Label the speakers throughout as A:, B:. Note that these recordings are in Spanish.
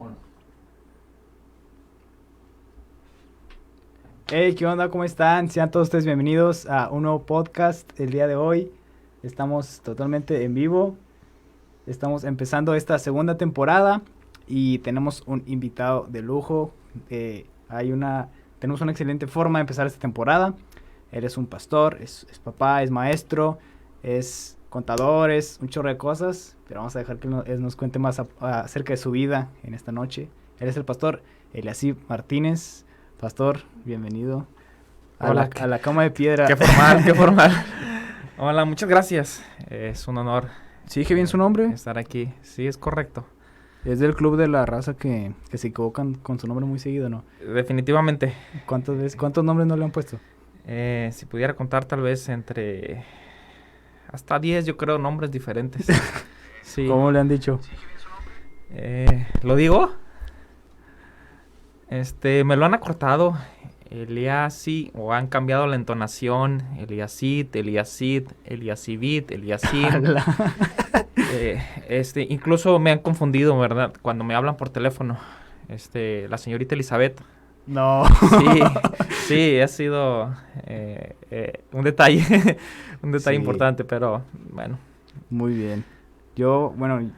A: Bueno.
B: Hey, ¿qué onda? ¿Cómo están? Sean todos ustedes bienvenidos a un nuevo podcast. El día de hoy estamos totalmente en vivo. Estamos empezando esta segunda temporada y tenemos un invitado de lujo. Tenemos una excelente forma de empezar esta temporada. Él es un pastor, es papá, es maestro, es contador, es un chorro de cosas. Pero vamos a dejar que él nos cuente más acerca de su vida en esta noche. Él es el pastor Eliasib Martínez. Pastor, bienvenido
A: Hola,
B: a la cama de piedra.
A: qué formal, qué formal. Hola, muchas gracias. Es un honor
B: ¿Sí dije bien su nombre?
A: estar aquí. Sí, es correcto.
B: Es del club de la raza que se equivocan con su nombre muy seguido, ¿no?
A: Definitivamente.
B: ¿Cuántos nombres no le han puesto?
A: Si pudiera contar tal vez entre hasta 10, yo creo, nombres diferentes. Sí.
B: ¿Cómo le han dicho?
A: ¿Lo digo? Me lo han acortado. Eliasi, o han cambiado la entonación. Eliasid, Eliasid, Eliasibit, Eliasim.
B: Ala.
A: Incluso me han confundido, ¿verdad? Cuando me hablan por teléfono. La señorita Elizabeth.
B: No.
A: Sí, sí, ha sido un detalle, un detalle
B: Sí.
A: importante, pero bueno.
B: Muy bien. Yo, bueno,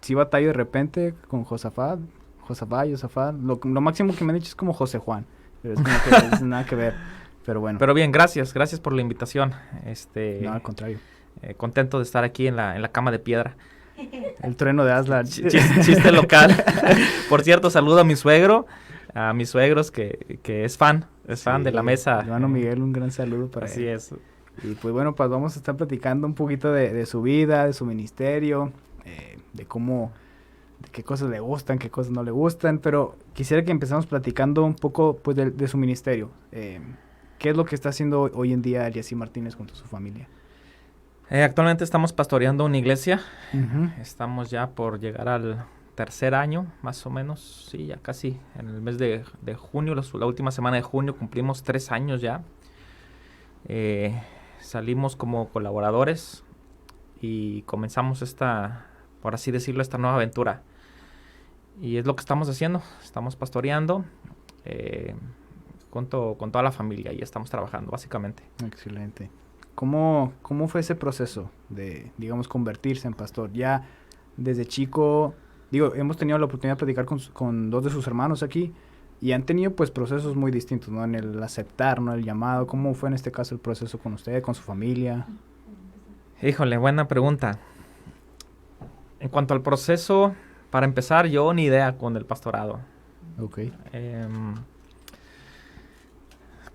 B: sí batallo de repente con Josafat. Josafat. Lo máximo que me han dicho es como José Juan. Pero es como que es nada que ver. Pero bueno,
A: Pero bien, gracias por la invitación.
B: no, al contrario.
A: Contento de estar aquí en la cama de piedra.
B: El trueno de Aslan.
A: Chiste local. Por cierto, saludo a mi suegro, a mis suegros que es fan de la mesa.
B: Hermano Miguel, un gran saludo para
A: Así
B: él.
A: es.
B: Y pues bueno, pues vamos a estar platicando un poquito de su vida, de su ministerio, de qué cosas le gustan, qué cosas no le gustan, pero quisiera que empezamos platicando un poco pues de su ministerio. ¿Qué es lo que está haciendo hoy en día Eliasib Martínez junto a su familia?
A: Actualmente estamos pastoreando una iglesia.
B: Ujú.
A: Estamos ya por llegar al tercer año, más o menos. Sí, ya casi en el mes de junio, la última semana de junio, cumplimos 3 años ya. Salimos como colaboradores y comenzamos por así decirlo, esta nueva aventura. Y es lo que estamos haciendo. Estamos pastoreando junto con toda la familia y estamos trabajando, básicamente.
B: Excelente. ¿Cómo fue ese proceso de, digamos, convertirse en pastor? Ya desde chico, digo, hemos tenido la oportunidad de platicar con dos de sus hermanos aquí y han tenido pues procesos muy distintos, ¿no? En el aceptar, ¿no? El llamado. ¿Cómo fue en este caso el proceso con usted, con su familia?
A: Híjole, buena pregunta. En cuanto al proceso, para empezar, yo ni idea con el pastorado.
B: Ok.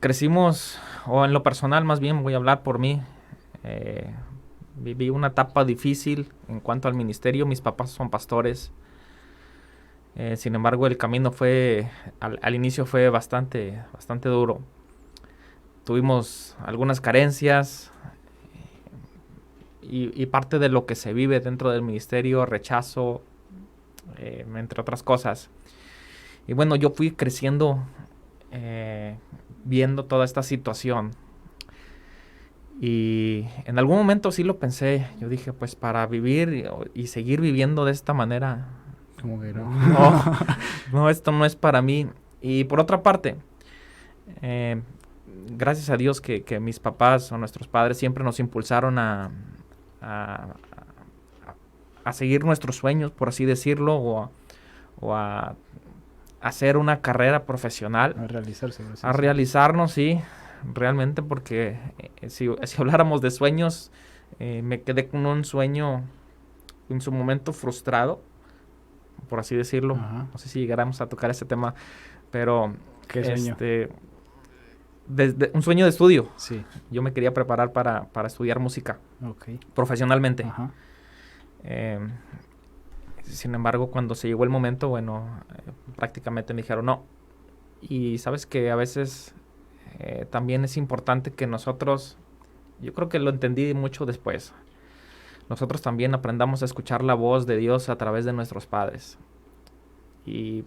A: Crecimos, o en lo personal más bien, voy a hablar por mí. Viví una etapa difícil en cuanto al ministerio. Mis papás son pastores. Sin embargo, el camino al inicio fue bastante duro. Tuvimos algunas carencias y parte de lo que se vive dentro del ministerio, rechazo, entre otras cosas. Y bueno, yo fui creciendo viendo toda esta situación. Y en algún momento sí lo pensé. Yo dije, pues para vivir y seguir viviendo de esta manera,
B: ¿Cómo que no?
A: no, esto no es para mí. Y por otra parte, gracias a Dios que mis papás o nuestros padres siempre nos impulsaron a seguir nuestros sueños, por así decirlo, o a hacer una carrera profesional.
B: A realizarse.
A: A realizarnos, sí, realmente, porque si habláramos de sueños, me quedé con un sueño en su momento frustrado, por así decirlo.
B: Ajá.
A: No sé si llegáramos a tocar ese tema, pero
B: ¿Qué sueño?
A: desde un sueño de estudio.
B: Sí.
A: Yo me quería preparar para estudiar música
B: Ok.
A: profesionalmente.
B: Ajá.
A: Sin embargo, cuando se llegó el momento, bueno, prácticamente me dijeron no. Y sabes que a veces también es importante que nosotros, yo creo que lo entendí mucho después, nosotros también aprendamos a escuchar la voz de Dios a través de nuestros padres. Y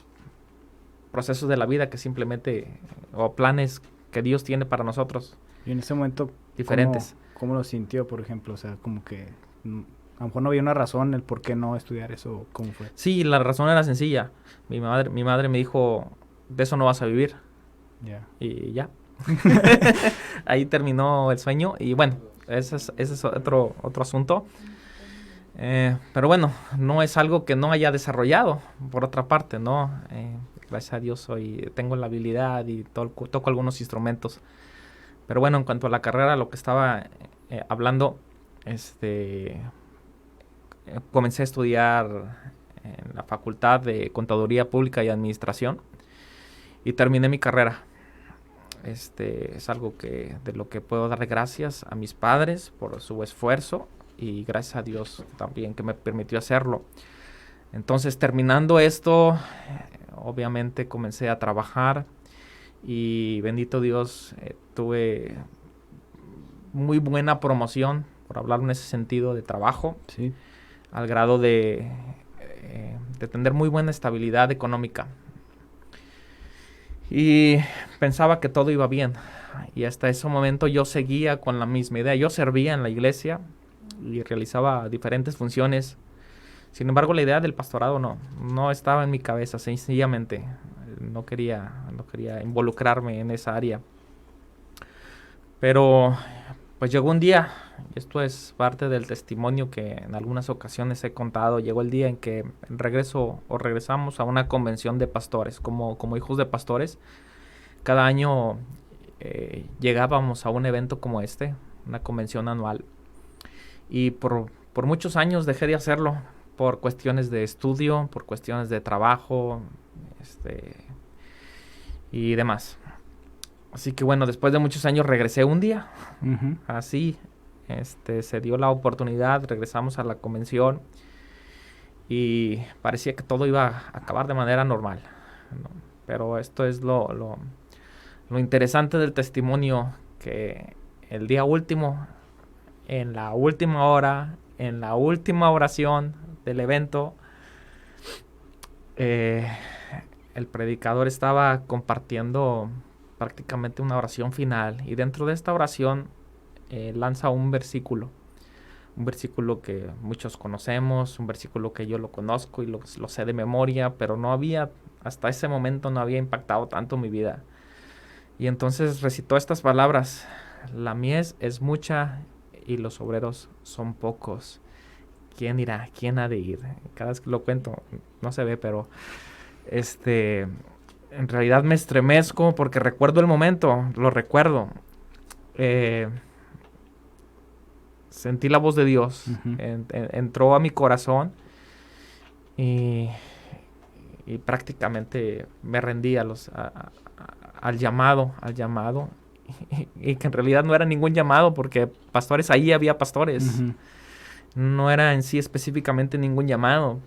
A: procesos de la vida que simplemente, o planes que Dios tiene para nosotros,
B: Y en ese momento,
A: diferentes.
B: ¿cómo lo sintió, por ejemplo? O sea, como que a lo mejor no había una razón el por qué no estudiar eso. ¿Cómo fue?
A: Sí, la razón era sencilla. Mi madre me dijo, de eso no vas a vivir.
B: Ya.
A: Y ya. Ahí terminó el sueño. Y bueno, ese es otro asunto. Pero bueno, no es algo que no haya desarrollado, por otra parte, ¿no? Gracias a Dios tengo la habilidad y toco algunos instrumentos. Pero bueno, en cuanto a la carrera, lo que estaba hablando, comencé a estudiar en la Facultad de Contaduría Pública y Administración y terminé mi carrera. Es algo de lo que puedo dar gracias a mis padres por su esfuerzo y gracias a Dios también que me permitió hacerlo. Entonces, terminando esto, obviamente comencé a trabajar y bendito Dios, tuve muy buena promoción, por hablar en ese sentido, de trabajo,
B: Sí.
A: al grado de tener muy buena estabilidad económica. Y pensaba que todo iba bien. Y hasta ese momento yo seguía con la misma idea. Yo servía en la iglesia y realizaba diferentes funciones. Sin embargo, la idea del pastorado no estaba en mi cabeza, sencillamente. No quería involucrarme en esa área. Pero pues llegó un día, y esto es parte del testimonio que en algunas ocasiones he contado, llegó el día en que regresamos a una convención de pastores, como hijos de pastores. Cada año llegábamos a un evento como este, una convención anual. Y por muchos años dejé de hacerlo, por cuestiones de estudio, por cuestiones de trabajo, y demás. Así que bueno, después de muchos años regresé un día.
B: Ujú.
A: Así, se dio la oportunidad, regresamos a la convención y parecía que todo iba a acabar de manera normal, ¿no? Pero esto es lo interesante del testimonio, que el día último, en la última hora, en la última oración del evento, el predicador estaba compartiendo prácticamente una oración final y dentro de esta oración lanza un versículo que muchos conocemos, un versículo que yo lo conozco y lo sé de memoria, pero hasta ese momento no había impactado tanto mi vida. Y entonces recitó estas palabras: la mies es mucha y los obreros son pocos. ¿Quién irá? ¿Quién ha de ir? Cada vez que lo cuento, no se ve, pero en realidad me estremezco porque recuerdo el momento, lo recuerdo. Sentí la voz de Dios,
B: Ujú.
A: entró a mi corazón y prácticamente me rendí al llamado, y que en realidad no era ningún llamado porque pastores, ahí había pastores.
B: Ujú.
A: No era en sí específicamente ningún llamado,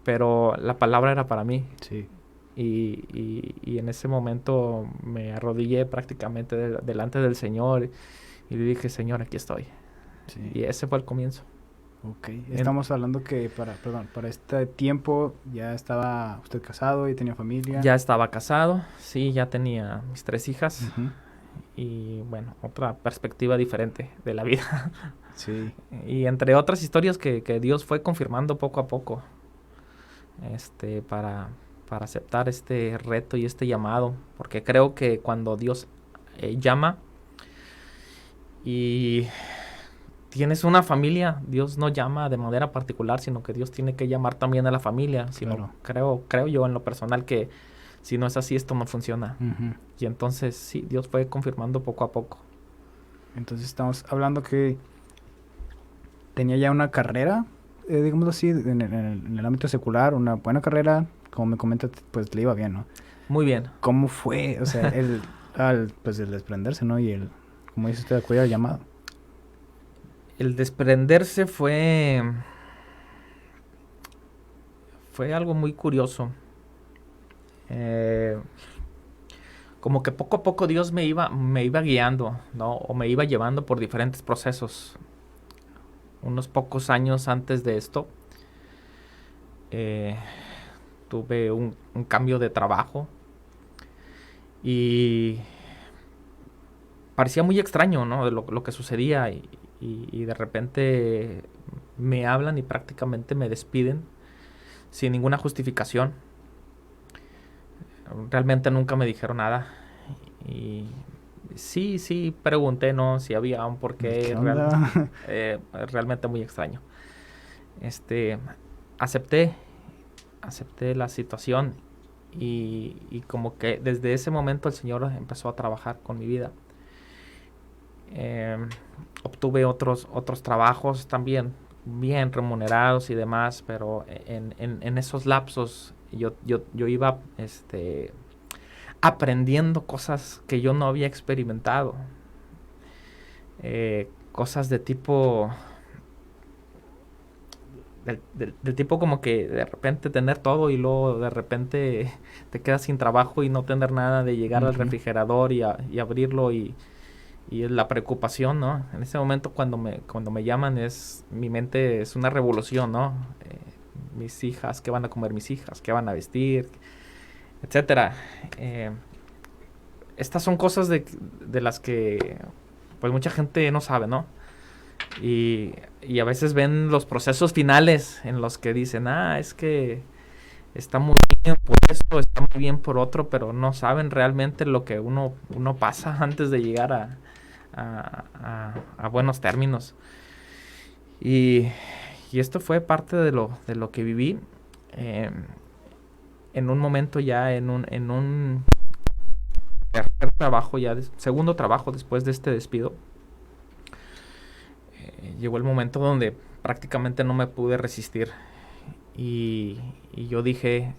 A: pero la palabra era para mí.
B: Sí.
A: Y en ese momento me arrodillé prácticamente delante del Señor y le dije: Señor, aquí estoy.
B: Sí.
A: Y ese fue el comienzo.
B: Ok. Estamos hablando que para este tiempo ya estaba usted casado y tenía familia.
A: Ya estaba casado, sí, ya tenía mis 3 hijas.
B: Ujú.
A: Y bueno, otra perspectiva diferente de la vida.
B: Sí.
A: Y entre otras historias que Dios fue confirmando poco a poco, para aceptar este reto y este llamado, porque creo que cuando Dios llama y tienes una familia, Dios no llama de manera particular, sino que Dios tiene que llamar también a la familia.
B: Claro.
A: Creo yo en lo personal que si no es así, esto no funciona.
B: Ujú.
A: Y entonces sí, Dios fue confirmando poco a poco.
B: Entonces estamos hablando que tenía ya una carrera, digámoslo así, en el ámbito secular, una buena carrera, como me comentas, pues le iba bien, ¿no?
A: Muy bien.
B: ¿Cómo fue? O sea, pues el desprenderse, ¿no? Y como dice usted, acudir al llamado.
A: El desprenderse fue algo muy curioso. Como que poco a poco Dios me iba guiando, ¿no? O me iba llevando por diferentes procesos. Unos pocos años antes de esto, tuve un cambio de trabajo y parecía muy extraño, ¿no? Lo que sucedía y de repente me hablan y prácticamente me despiden sin ninguna justificación. realmente nunca me dijeron nada. Y sí, pregunté, ¿no? Si había un porqué
B: ¿Qué onda?
A: realmente muy extraño. Este, acepté, acepté la situación y como que desde ese momento el Señor empezó a trabajar con mi vida. Eh, Obtuve otros trabajos también bien remunerados y demás, pero en esos lapsos yo iba aprendiendo cosas que yo no había experimentado. Cosas de tipo del tipo como que de repente tener todo y luego de repente te quedas sin trabajo y no tener nada, de llegar al refrigerador y abrirlo y la preocupación, ¿no? En ese momento cuando me llaman mi mente es una revolución, ¿no? Mis hijas, ¿qué van a comer mis hijas? ¿Qué van a vestir? Etcétera. Estas son cosas de las que pues mucha gente no sabe, ¿no? Y a veces ven los procesos finales en los que dicen, es que está muy bien por esto, está muy bien por otro, pero no saben realmente lo que uno pasa antes de llegar a buenos términos. Y esto fue parte de lo que viví en un momento ya, en un tercer trabajo, segundo trabajo después de este despido. Llegó el momento donde prácticamente no me pude resistir y yo dije,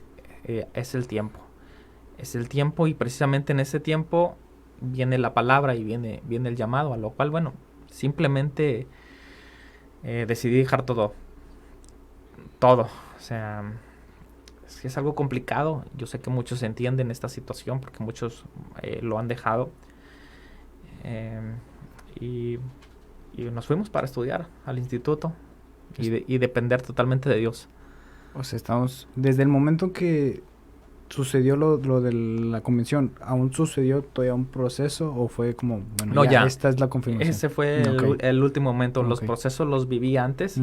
A: es el tiempo. Es el tiempo y precisamente en ese tiempo viene la palabra y viene el llamado, a lo cual, bueno, simplemente decidí dejar todo. O sea, es algo complicado. Yo sé que muchos entienden esta situación porque muchos lo han dejado. Y nos fuimos para estudiar al instituto y depender totalmente de Dios.
B: O sea, estamos... Desde el momento que sucedió lo de la convención, ¿aún sucedió todavía un proceso o fue como, bueno,
A: No, ya.
B: esta es la confirmación?
A: Ese fue el último momento. Los procesos los viví antes.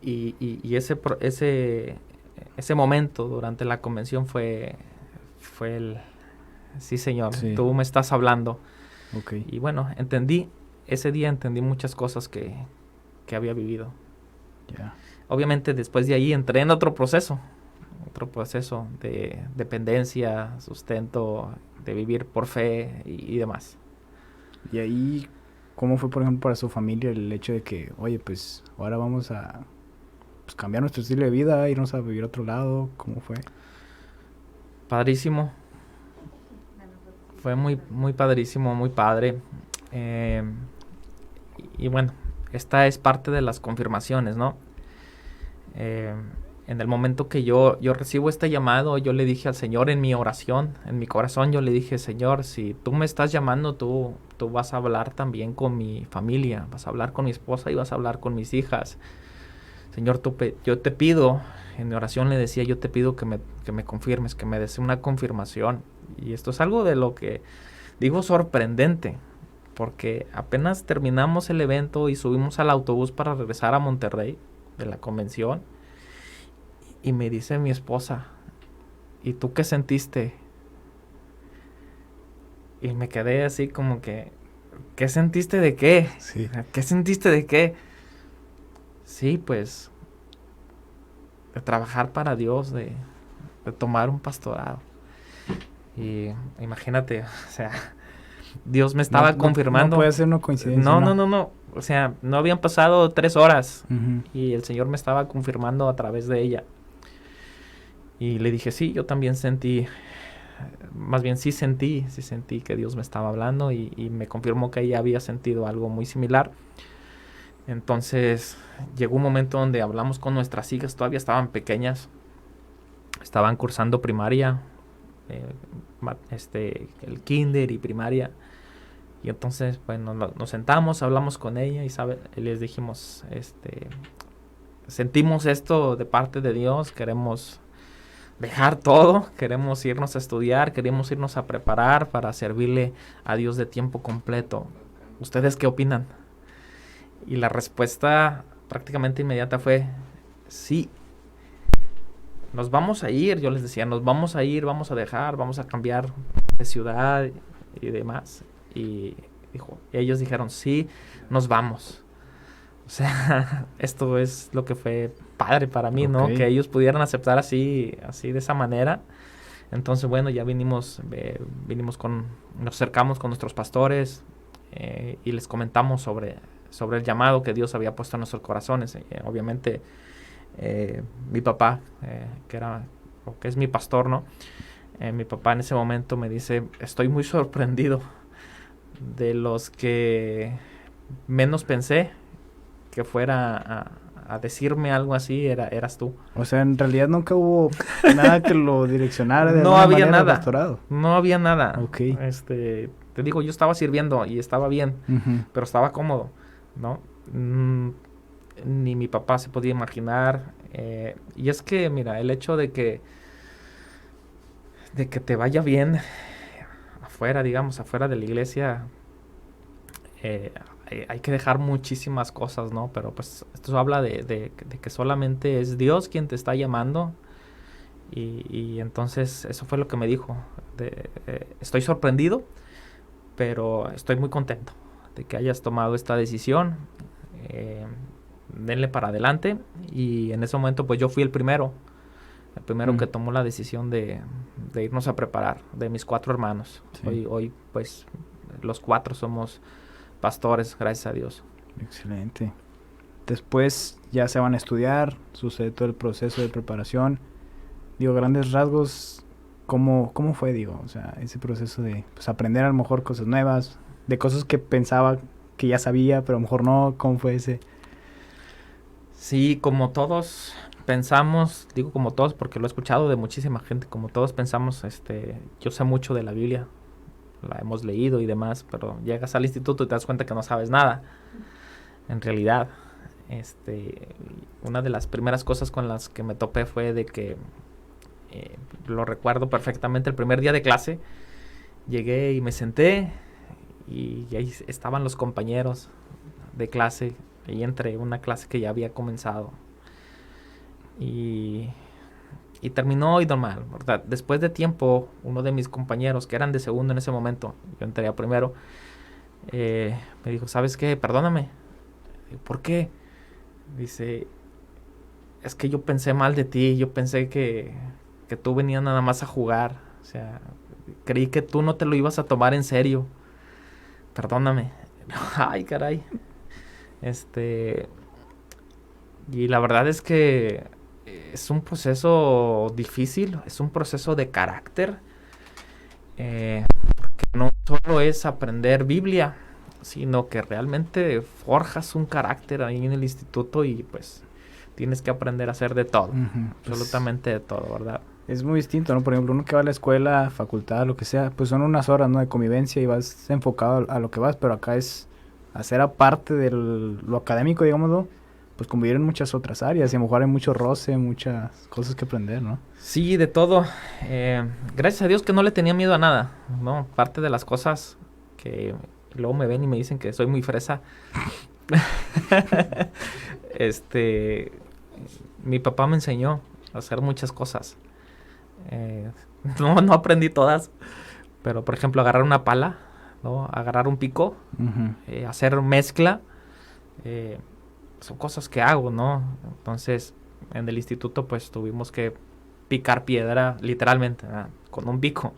A: Y ese momento durante la convención fue el... Sí, Señor, tú me estás hablando. Y bueno, ese día entendí muchas cosas que había vivido. Obviamente después de ahí entré en otro proceso de dependencia, sustento, de vivir por fe y demás.
B: Y ahí, ¿cómo fue, por ejemplo, para su familia el hecho de que, oye, pues ahora vamos a cambiar nuestro estilo de vida, irnos a vivir a otro lado? ¿Cómo fue?
A: Padrísimo. Fue muy, muy padrísimo, muy padre. Y bueno, esta es parte de las confirmaciones, ¿no? En el momento que yo recibo este llamado, yo le dije al Señor en mi oración, en mi corazón, yo le dije, Señor, si tú me estás llamando, tú vas a hablar también con mi familia, vas a hablar con mi esposa y vas a hablar con mis hijas. Señor, yo te pido, en mi oración le decía, yo te pido que me confirmes, que me des una confirmación. Y esto es algo de lo que digo sorprendente, porque apenas terminamos el evento y subimos al autobús para regresar a Monterrey de la convención y me dice mi esposa, ¿y tú qué sentiste? Y me quedé así como que, ¿qué sentiste de qué?
B: Sí.
A: ¿Qué sentiste de qué? Sí, pues de trabajar para Dios, de tomar un pastorado. Y imagínate, o sea, Dios me estaba confirmando.
B: No puede ser una coincidencia.
A: No. O sea, no habían pasado 3 horas y el Señor me estaba confirmando a través de ella. Y le dije, sí, yo también sentí, más bien sí sentí que Dios me estaba hablando y me confirmó que ella había sentido algo muy similar. Entonces llegó un momento donde hablamos con nuestras hijas, todavía estaban pequeñas, estaban cursando primaria, el kinder y primaria. Y entonces, bueno, nos sentamos, hablamos con ella y les dijimos, sentimos esto de parte de Dios, queremos dejar todo, queremos irnos a estudiar, queremos irnos a preparar para servirle a Dios de tiempo completo. ¿Ustedes qué opinan? Y la respuesta prácticamente inmediata fue sí. nos vamos a ir, yo les decía, nos vamos a ir, vamos a dejar, vamos a cambiar de ciudad y demás. Y ellos dijeron, sí, nos vamos. O sea, esto es lo que fue padre para mí, ¿no?
B: Ok.
A: Que ellos pudieran aceptar así de esa manera. Entonces, bueno, ya vinimos nos acercamos con nuestros pastores y les comentamos sobre el llamado que Dios había puesto en nuestros corazones. Obviamente, mi papá, que es mi pastor, ¿no? Mi papá en ese momento me dice, estoy muy sorprendido de los que menos pensé que fuera a decirme algo así, eras tú.
B: O sea, en realidad nunca hubo nada que lo direccionara de
A: No
B: alguna
A: había
B: manera al
A: nada,
B: pastorado.
A: no había nada.
B: Ok.
A: Te digo, yo estaba sirviendo y estaba bien,
B: Ujú.
A: pero estaba cómodo, ¿no? Ni mi papá se podía imaginar. Y es que, mira, el hecho de que te vaya bien afuera, digamos, afuera de la iglesia, hay que dejar muchísimas cosas, ¿no? Pero pues esto habla de que solamente es Dios quien te está llamando. Y entonces eso fue lo que me dijo. Estoy sorprendido, pero estoy muy contento de que hayas tomado esta decisión. Denle para adelante. Y en ese momento pues yo fui el primero que tomó la decisión de irnos a preparar, de mis 4 hermanos.
B: Sí.
A: Hoy pues los 4 somos pastores, gracias a Dios.
B: Excelente. Después ya se van a estudiar, sucede todo el proceso de preparación. Digo, grandes rasgos, ¿cómo fue, digo? O sea, ese proceso de pues, aprender a lo mejor cosas nuevas, de cosas que pensaba que ya sabía, pero a lo mejor no. ¿Cómo fue ese?
A: Sí, como todos pensamos, digo como todos porque lo he escuchado de muchísima gente, como todos pensamos, yo sé mucho de la Biblia, la hemos leído y demás, pero llegas al instituto y te das cuenta que no sabes nada. En realidad, una de las primeras cosas con las que me topé fue de que, lo recuerdo perfectamente, el primer día de clase, llegué y me senté y ahí estaban los compañeros de clase, y entre una clase que ya había comenzado. Y terminó y normal, ¿verdad? Después de tiempo, uno de mis compañeros, que eran de segundo en ese momento, yo entré a primero, me dijo, ¿sabes qué? Perdóname. ¿Por qué? Dice, es que yo pensé mal de ti, yo pensé que tú venías nada más a jugar, o sea, creí que tú no te lo ibas a tomar en serio. Perdóname. Ay, caray. Y la verdad es que es un proceso difícil, es un proceso de carácter, porque no solo es aprender Biblia, sino que realmente forjas un carácter ahí en el instituto y pues tienes que aprender a hacer de todo,
B: Pues,
A: absolutamente de todo, ¿verdad?
B: es muy distinto, ¿no? Por ejemplo, uno que va a la escuela, facultad, lo que sea, pues son unas horas, ¿no? De convivencia y vas enfocado a lo que vas, pero acá es hacer aparte de lo académico, digámoslo, pues convivir en muchas otras áreas y a lo mejor hay mucho roce, muchas cosas que aprender, ¿no?
A: Sí, de todo. Gracias a Dios que no le tenía miedo a nada, ¿no? Parte de las cosas que luego me ven y me dicen que soy muy fresa. Mi papá me enseñó a hacer muchas cosas. No aprendí todas, pero por ejemplo agarrar una pala, ¿no? Agarrar un pico, hacer mezcla, son cosas que hago, ¿no? Entonces en el instituto pues tuvimos que picar piedra, literalmente, ¿verdad? Con un pico,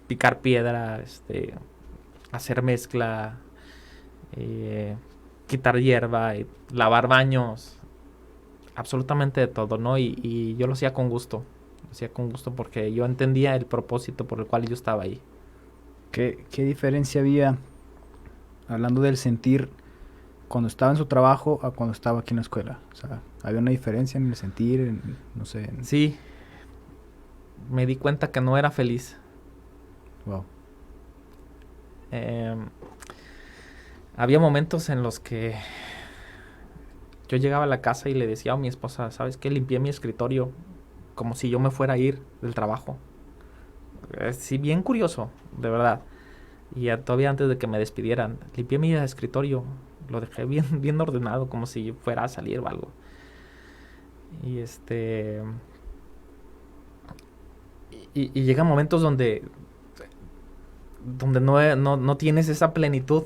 A: picar piedra, hacer mezcla, quitar hierba, y lavar baños, absolutamente de todo, ¿no? Y yo lo hacía con gusto. Lo hacía con gusto porque yo entendía el propósito por el cual yo estaba ahí.
B: ¿Qué diferencia había, hablando del sentir, cuando estaba en su trabajo a cuando estaba aquí en la escuela? O sea, ¿había una diferencia en el sentir, no sé?
A: Sí, me di cuenta que no era feliz.
B: Wow.
A: Había momentos en los que yo llegaba a la casa y le decía a mi esposa, ¿sabes qué? Limpié mi escritorio como si yo me fuera a ir del trabajo. Sí, bien curioso, de verdad. Y todavía antes de que me despidieran, limpié mi escritorio, lo dejé bien, bien ordenado, como si fuera a salir o algo. Y y llegan momentos donde no tienes esa plenitud.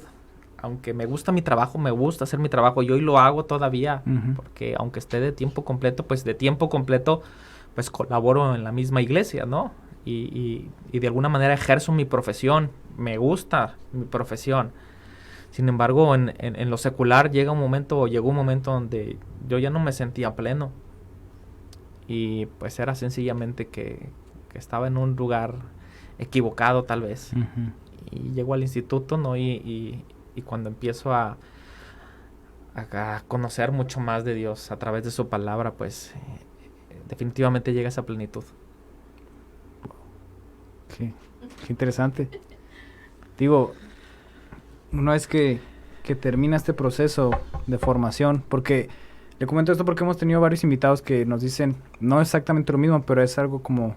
A: Aunque me gusta mi trabajo, me gusta hacer mi trabajo, y hoy lo hago todavía, porque aunque esté de tiempo completo, pues de tiempo completo, pues colaboro en la misma iglesia, ¿no? Y de alguna manera ejerzo mi profesión, me gusta mi profesión. Sin embargo, en lo secular llegó un momento donde yo ya no me sentía pleno. Y pues era sencillamente que estaba en un lugar equivocado tal vez. Y llego al instituto, ¿no? Y cuando empiezo a conocer mucho más de Dios a través de su palabra, pues definitivamente llega esa plenitud.
B: Qué interesante. Digo, una vez que termina este proceso de formación, porque le comento esto porque hemos tenido varios invitados que nos dicen, no exactamente lo mismo, pero es algo como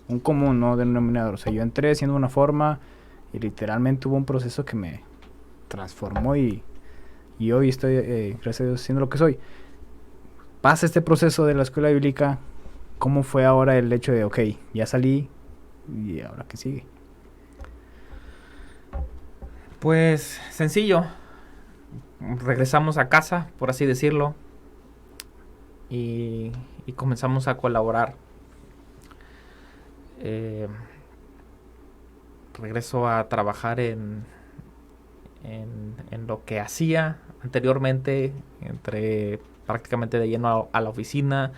B: un común, ¿no? Denominador. O sea, yo entré siendo una forma y literalmente hubo un proceso que me transformó y hoy estoy, gracias a Dios, siendo lo que soy. Pasa este proceso de la escuela bíblica, ¿cómo fue ahora el hecho de, ok, ya salí y ahora qué sigue?
A: Pues sencillo, regresamos a casa, por así decirlo, y comenzamos a colaborar. Regreso a trabajar en lo que hacía anteriormente. Entré prácticamente de lleno a la oficina,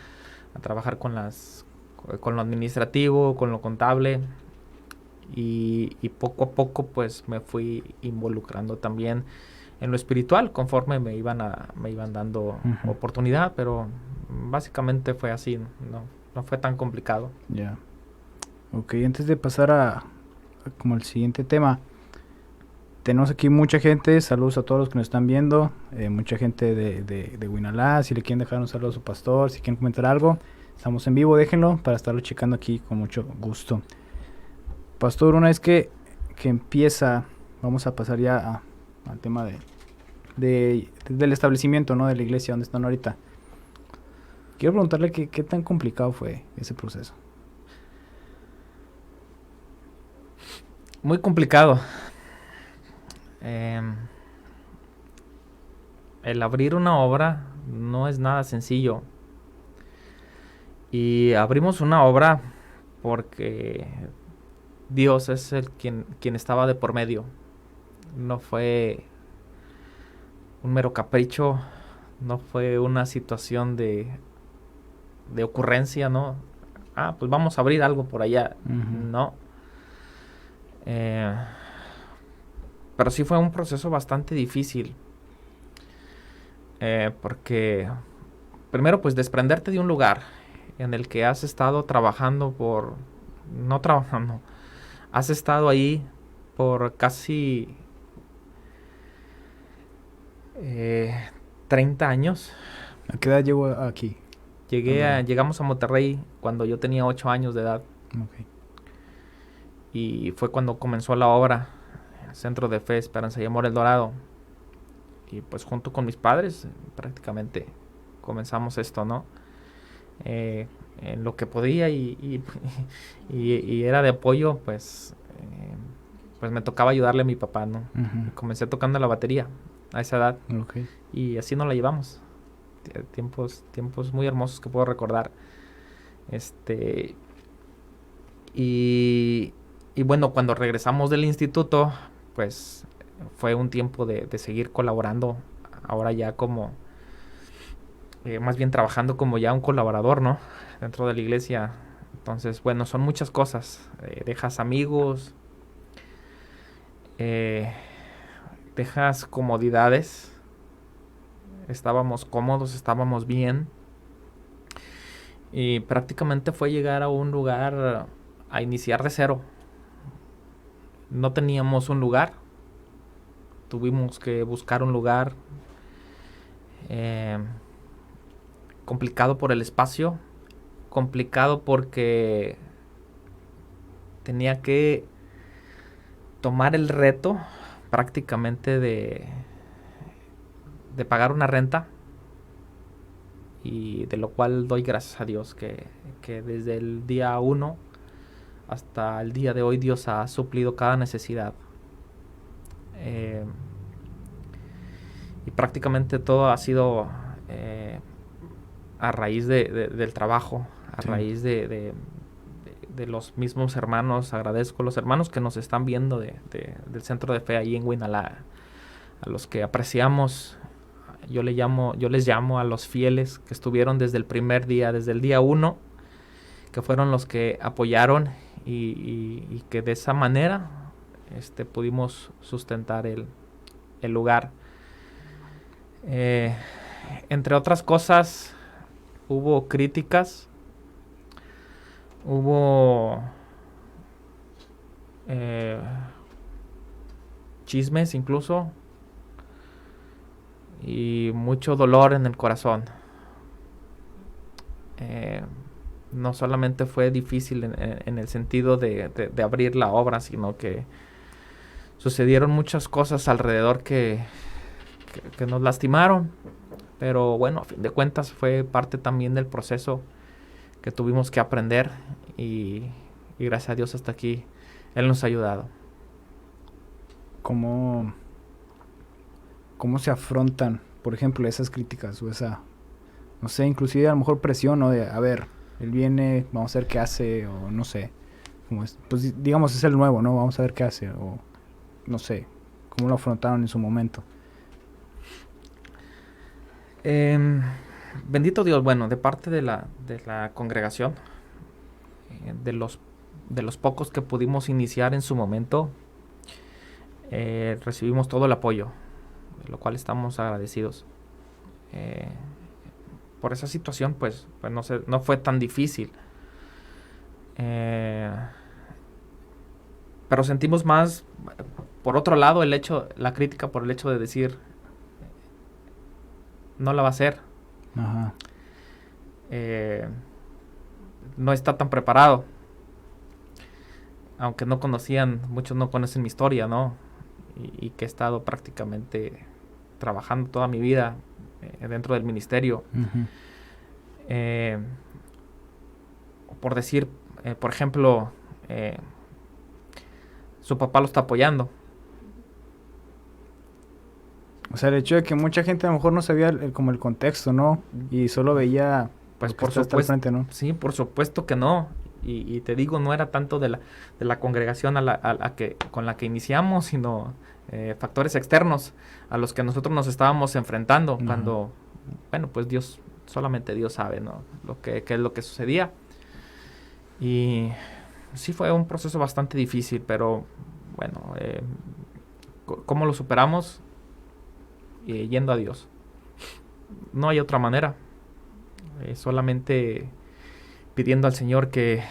A: a trabajar con lo administrativo, con lo contable, y poco a poco pues me fui involucrando también en lo espiritual conforme me iban dando oportunidad, pero básicamente fue así, no fue tan complicado.
B: Ya. Ok, antes de pasar a como el siguiente tema, tenemos aquí mucha gente, saludos a todos los que nos están viendo, mucha gente de Huinalá, si le quieren dejar un saludo a su pastor, si quieren comentar algo, estamos en vivo, déjenlo para estarlo checando aquí con mucho gusto. Pastor, una vez que empieza, vamos a pasar ya al tema del establecimiento, ¿no? De la iglesia donde están ahorita. Quiero preguntarle qué tan complicado fue ese proceso.
A: Muy complicado. El abrir una obra no es nada sencillo. Y abrimos una obra porque Dios es quien estaba de por medio. No fue un mero capricho, no fue una situación de ocurrencia, ¿no? Pues vamos a abrir algo por allá. No. Pero sí fue un proceso bastante difícil. Porque primero pues desprenderte de un lugar en el que has estado trabajando no trabajando, has estado ahí por casi 30 años.
B: ¿A qué edad llegó aquí?
A: Llegamos a Monterrey cuando yo tenía 8 años de edad.
B: Okay.
A: Y fue cuando comenzó la obra, Centro de Fe, Esperanza y Amor El Dorado. Y pues junto con mis padres prácticamente comenzamos esto, ¿no? En lo que podía y era de apoyo, pues me tocaba ayudarle a mi papá, ¿no? Comencé tocando la batería a esa edad.
B: Okay.
A: Y así nos la llevamos. Tiempos muy hermosos que puedo recordar. Y bueno, cuando regresamos del instituto, pues fue un tiempo de seguir colaborando. Ahora ya como más bien trabajando como ya un colaborador, ¿no? Dentro de la iglesia. Entonces, bueno, son muchas cosas. Dejas amigos, dejas comodidades. Estábamos cómodos, estábamos bien. Y prácticamente fue llegar a un lugar a iniciar de cero. No teníamos un lugar. Tuvimos que buscar un lugar. Complicado por el espacio. Complicado porque tenía que tomar el reto prácticamente de pagar una renta, y de lo cual doy gracias a Dios que desde el día 1 hasta el día de hoy Dios ha suplido cada necesidad. Y prácticamente todo ha sido a raíz del trabajo, a raíz de los mismos hermanos. Agradezco a los hermanos que nos están viendo del Centro de Fe ahí en Guinalá, a los que apreciamos. Yo les llamo a los fieles que estuvieron desde el primer día, desde el día 1, que fueron los que apoyaron y que de esa manera pudimos sustentar el lugar. Entre otras cosas, hubo críticas, hubo chismes incluso, y mucho dolor en el corazón. No solamente fue difícil en el sentido de abrir la obra, sino que sucedieron muchas cosas alrededor que nos lastimaron. Pero bueno, a fin de cuentas fue parte también del proceso que tuvimos que aprender, y gracias a Dios hasta aquí Él nos ha ayudado.
B: ¿Cómo se afrontan, por ejemplo, esas críticas o esa, no sé, inclusive a lo mejor presión, ¿no? De, a ver, él viene, vamos a ver qué hace, o no sé, pues digamos es el nuevo, ¿no? Vamos a ver qué hace, o no sé, ¿cómo lo afrontaron en su momento?
A: Bendito Dios, bueno, de parte de la congregación, de los pocos que pudimos iniciar en su momento, recibimos todo el apoyo, de lo cual estamos agradecidos. Por esa situación, pues no fue tan difícil. Pero sentimos más, por otro lado, la crítica por el hecho de decir, no la va a hacer.
B: Ajá.
A: No está tan preparado. Aunque muchos no conocen mi historia, ¿no? Y que he estado prácticamente trabajando toda mi vida dentro del ministerio.
B: Uh-huh.
A: Por decir, por ejemplo, su papá lo está apoyando.
B: O sea, el hecho de que mucha gente a lo mejor no sabía como el contexto, ¿no? Y solo veía,
A: pues
B: por supuesto, al frente, ¿no?
A: Sí, por supuesto que no. Y te digo, no era tanto de la congregación con la que iniciamos, sino factores externos a los que nosotros nos estábamos enfrentando. Uh-huh. Cuando, bueno, pues solamente Dios sabe, ¿no? Qué es lo que sucedía. Y sí fue un proceso bastante difícil, pero bueno, ¿cómo lo superamos? Yendo a Dios. No hay otra manera. Solamente pidiendo al Señor que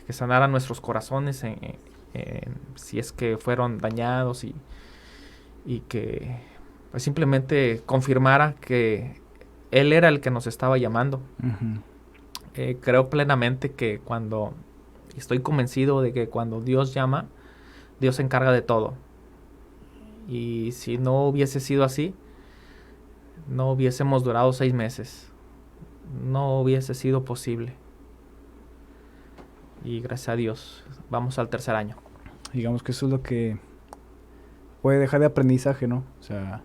A: sanara nuestros corazones si es que fueron dañados, y que pues simplemente confirmara que Él era el que nos estaba llamando. Uh-huh. Creo plenamente que estoy convencido de que cuando Dios llama, Dios se encarga de todo. Y si no hubiese sido así, no hubiésemos durado 6 meses. No hubiese sido posible. Y gracias a Dios, vamos al 3er año.
B: Digamos que eso es lo que puede dejar de aprendizaje, ¿no? O sea,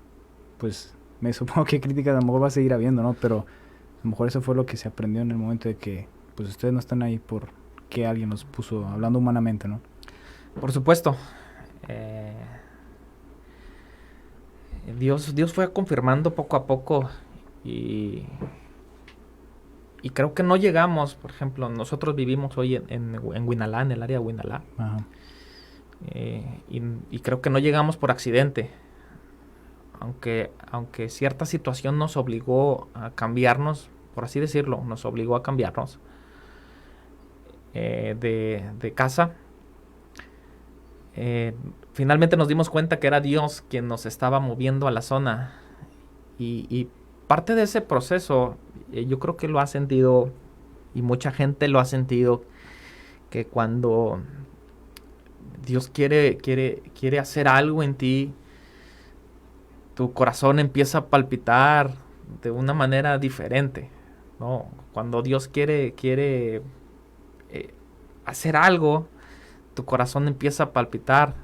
B: pues me supongo que críticas a lo mejor va a seguir habiendo, ¿no? Pero a lo mejor eso fue lo que se aprendió en el momento de que pues ustedes no están ahí porque alguien los puso, hablando humanamente, ¿no?
A: Por supuesto. Dios fue confirmando poco a poco, y creo que no llegamos, por ejemplo, nosotros vivimos hoy en Guinalá, en el área de Guinalá.
B: Ajá.
A: Y creo que no llegamos por accidente, aunque cierta situación nos obligó a cambiarnos, por así decirlo, nos obligó a cambiarnos de casa. Finalmente nos dimos cuenta que era Dios quien nos estaba moviendo a la zona, y parte de ese proceso, yo creo que lo ha sentido, y mucha gente lo ha sentido, que cuando Dios quiere hacer algo en ti, tu corazón empieza a palpitar de una manera diferente, ¿no? Cuando Dios quiere hacer algo, tu corazón empieza a palpitar.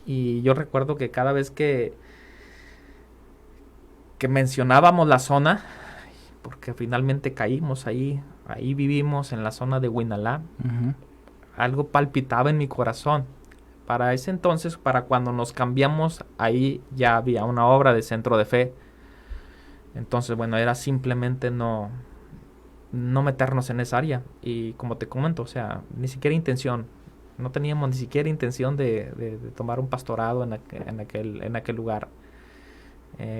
A: Y yo recuerdo que cada vez que mencionábamos la zona, porque finalmente caímos ahí vivimos en la zona de Huinalá, algo palpitaba en mi corazón. Para ese entonces, para cuando nos cambiamos, ahí ya había una obra de centro de fe. Entonces, bueno, era simplemente no meternos en esa área. Y como te comento, o sea, ni siquiera intención. No teníamos ni siquiera intención de tomar un pastorado en aquel lugar.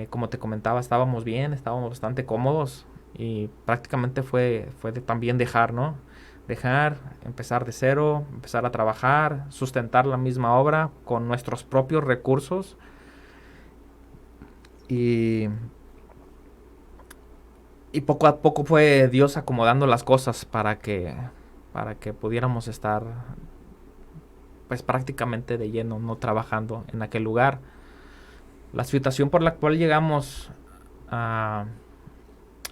A: Como te comentaba, estábamos bien, estábamos bastante cómodos. Y prácticamente fue también dejar, ¿no? Dejar, empezar de cero, empezar a trabajar, sustentar la misma obra con nuestros propios recursos. Y poco a poco fue Dios acomodando las cosas para que pudiéramos estar pues prácticamente de lleno, no trabajando en aquel lugar. La situación por la cual llegamos a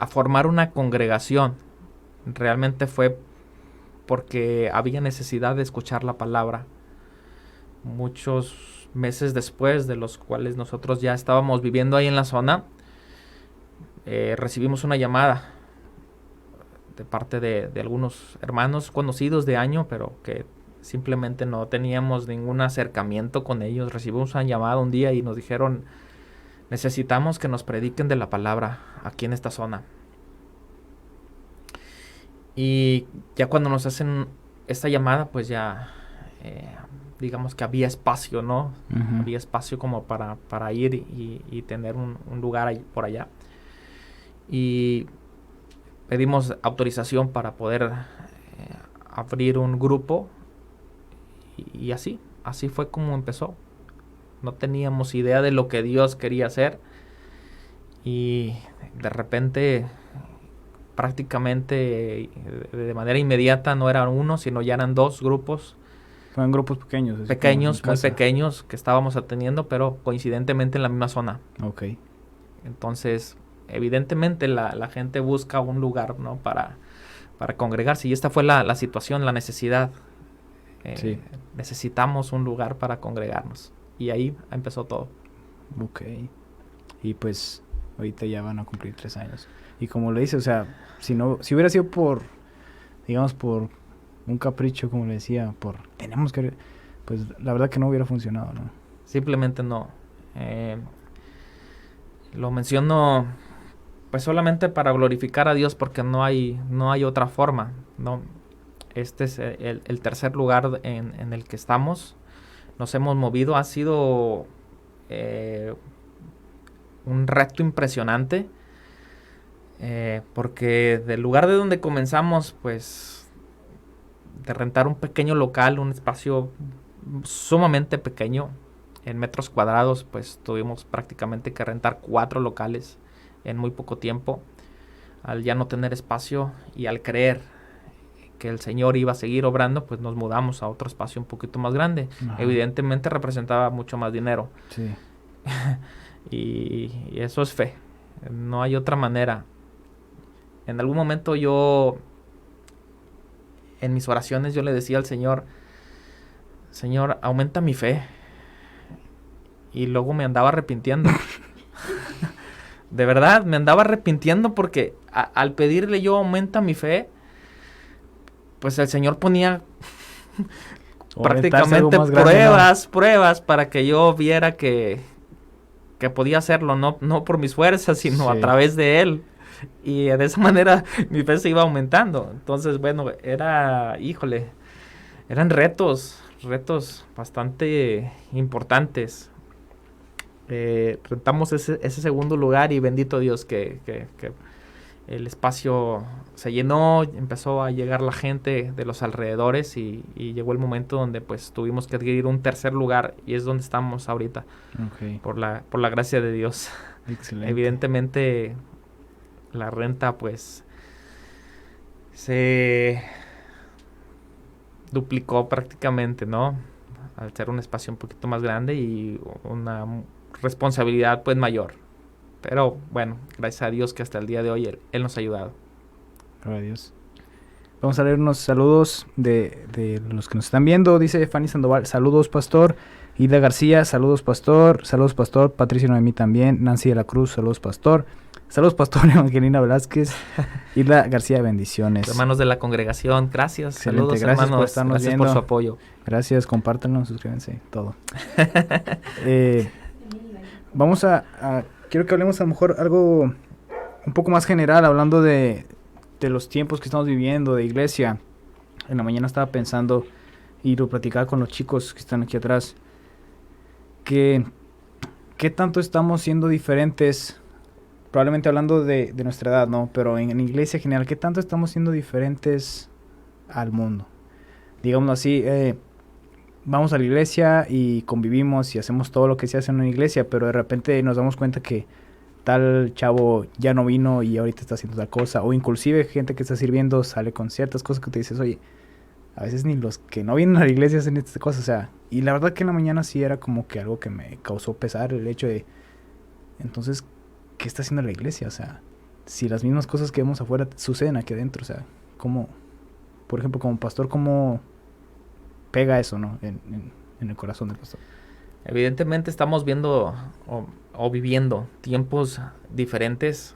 A: formar una congregación realmente fue porque había necesidad de escuchar la palabra. Muchos meses después de los cuales nosotros ya estábamos viviendo ahí en la zona, recibimos una llamada de parte de algunos hermanos conocidos de año, pero que simplemente no teníamos ningún acercamiento con ellos. Recibimos una llamada un día y nos dijeron: necesitamos que nos prediquen de la palabra aquí en esta zona. Y ya cuando nos hacen esta llamada, pues ya digamos que había espacio, ¿no? Había espacio como para ir y tener un lugar ahí, por allá. Y pedimos autorización para poder abrir un grupo. Y así fue como empezó. No teníamos idea de lo que Dios quería hacer. Y de repente, prácticamente de manera inmediata, no eran uno, sino ya eran dos grupos.
B: Fueron grupos pequeños.
A: Muy pequeños que estábamos atendiendo, pero coincidentemente en la misma zona.
B: Ok.
A: Entonces, evidentemente la gente busca un lugar, ¿no? para congregarse. Y esta fue la situación, la necesidad.
B: Sí.
A: Necesitamos un lugar para congregarnos. Y ahí empezó todo.
B: Ok. Y pues ahorita ya van a cumplir 3 años. Y como le dice, o sea, si hubiera sido por un capricho, como le decía, tenemos que, pues la verdad que no hubiera funcionado, ¿no?
A: Simplemente no. Lo menciono pues solamente para glorificar a Dios, porque no hay otra forma, ¿no? Este es el tercer lugar en el que estamos. Nos hemos movido. Ha sido un reto impresionante. Porque del lugar de donde comenzamos, pues, de rentar un pequeño local, un espacio sumamente pequeño, en metros cuadrados, pues tuvimos prácticamente que rentar 4 locales en muy poco tiempo. Al ya no tener espacio y al creer que el Señor iba a seguir obrando, pues nos mudamos a otro espacio un poquito más grande. Ajá. Evidentemente representaba mucho más dinero.
B: Sí.
A: y eso es fe. No hay otra manera. En algún momento yo, en mis oraciones, yo le decía al Señor: Señor, aumenta mi fe. Y luego me andaba arrepintiendo. De verdad, me andaba arrepintiendo porque al pedirle yo aumenta mi fe, pues el Señor ponía prácticamente pruebas para que yo viera que podía hacerlo, no por mis fuerzas, sino a través de Él. Y de esa manera mi fe se iba aumentando. Entonces, bueno, eran retos bastante importantes. Rentamos ese segundo lugar y bendito Dios que el espacio se llenó, empezó a llegar la gente de los alrededores y llegó el momento donde pues tuvimos que adquirir un tercer lugar y es donde estamos ahorita.
B: Okay.
A: Por la gracia de Dios.
B: Excelente.
A: Evidentemente la renta pues se duplicó prácticamente, ¿no? Al ser un espacio un poquito más grande y una responsabilidad pues mayor. Pero bueno, gracias a Dios que hasta el día de hoy Él nos ha ayudado.
B: Gloria a Dios. Vamos a leer unos saludos de los que nos están viendo. Dice Fanny Sandoval, saludos pastor. Ida García, saludos pastor. Saludos pastor. Patricia Noemí también. Nancy de la Cruz, saludos pastor. Saludos pastor. Evangelina Velázquez. Ida García, bendiciones.
A: Hermanos de la congregación, gracias.
B: Excelente,
A: Saludos
B: gracias
A: hermanos.
B: por estarnos
A: Gracias
B: viendo.
A: por su apoyo.
B: Gracias, compártanlo, suscríbanse, todo. Vamos quiero que hablemos a lo mejor algo un poco más general, hablando de los tiempos que estamos viviendo, de iglesia. En la mañana estaba pensando y lo platicaba con los chicos que están aquí atrás, que qué tanto estamos siendo diferentes, probablemente hablando de nuestra edad, ¿no? Pero en iglesia en general, qué tanto estamos siendo diferentes al mundo. Digámoslo así, vamos a la iglesia y convivimos y hacemos todo lo que se hace en una iglesia, pero de repente nos damos cuenta que tal chavo ya no vino y ahorita está haciendo tal cosa, o inclusive gente que está sirviendo sale con ciertas cosas que te dices, oye, a veces ni los que no vienen a la iglesia hacen estas cosas, o sea, y la verdad que en la mañana sí era como que algo que me causó pesar, el hecho de, entonces, ¿qué está haciendo la iglesia? O sea, si las mismas cosas que vemos afuera suceden aquí adentro, o sea, ¿cómo, por ejemplo, como pastor, cómo pega eso, ¿no? En el corazón del pastor?
A: Evidentemente estamos viendo o viviendo tiempos diferentes.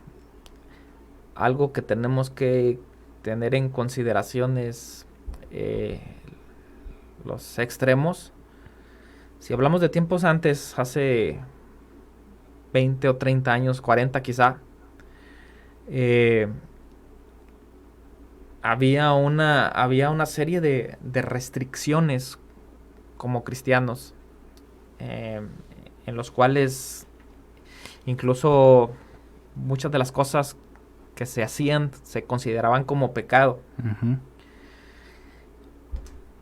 A: Algo que tenemos que tener en consideración es los extremos. Si hablamos de tiempos antes, hace 20 o 30 años, 40 quizá, había una serie de restricciones como cristianos, en los cuales incluso muchas de las cosas que se hacían se consideraban como pecado.
B: Uh-huh.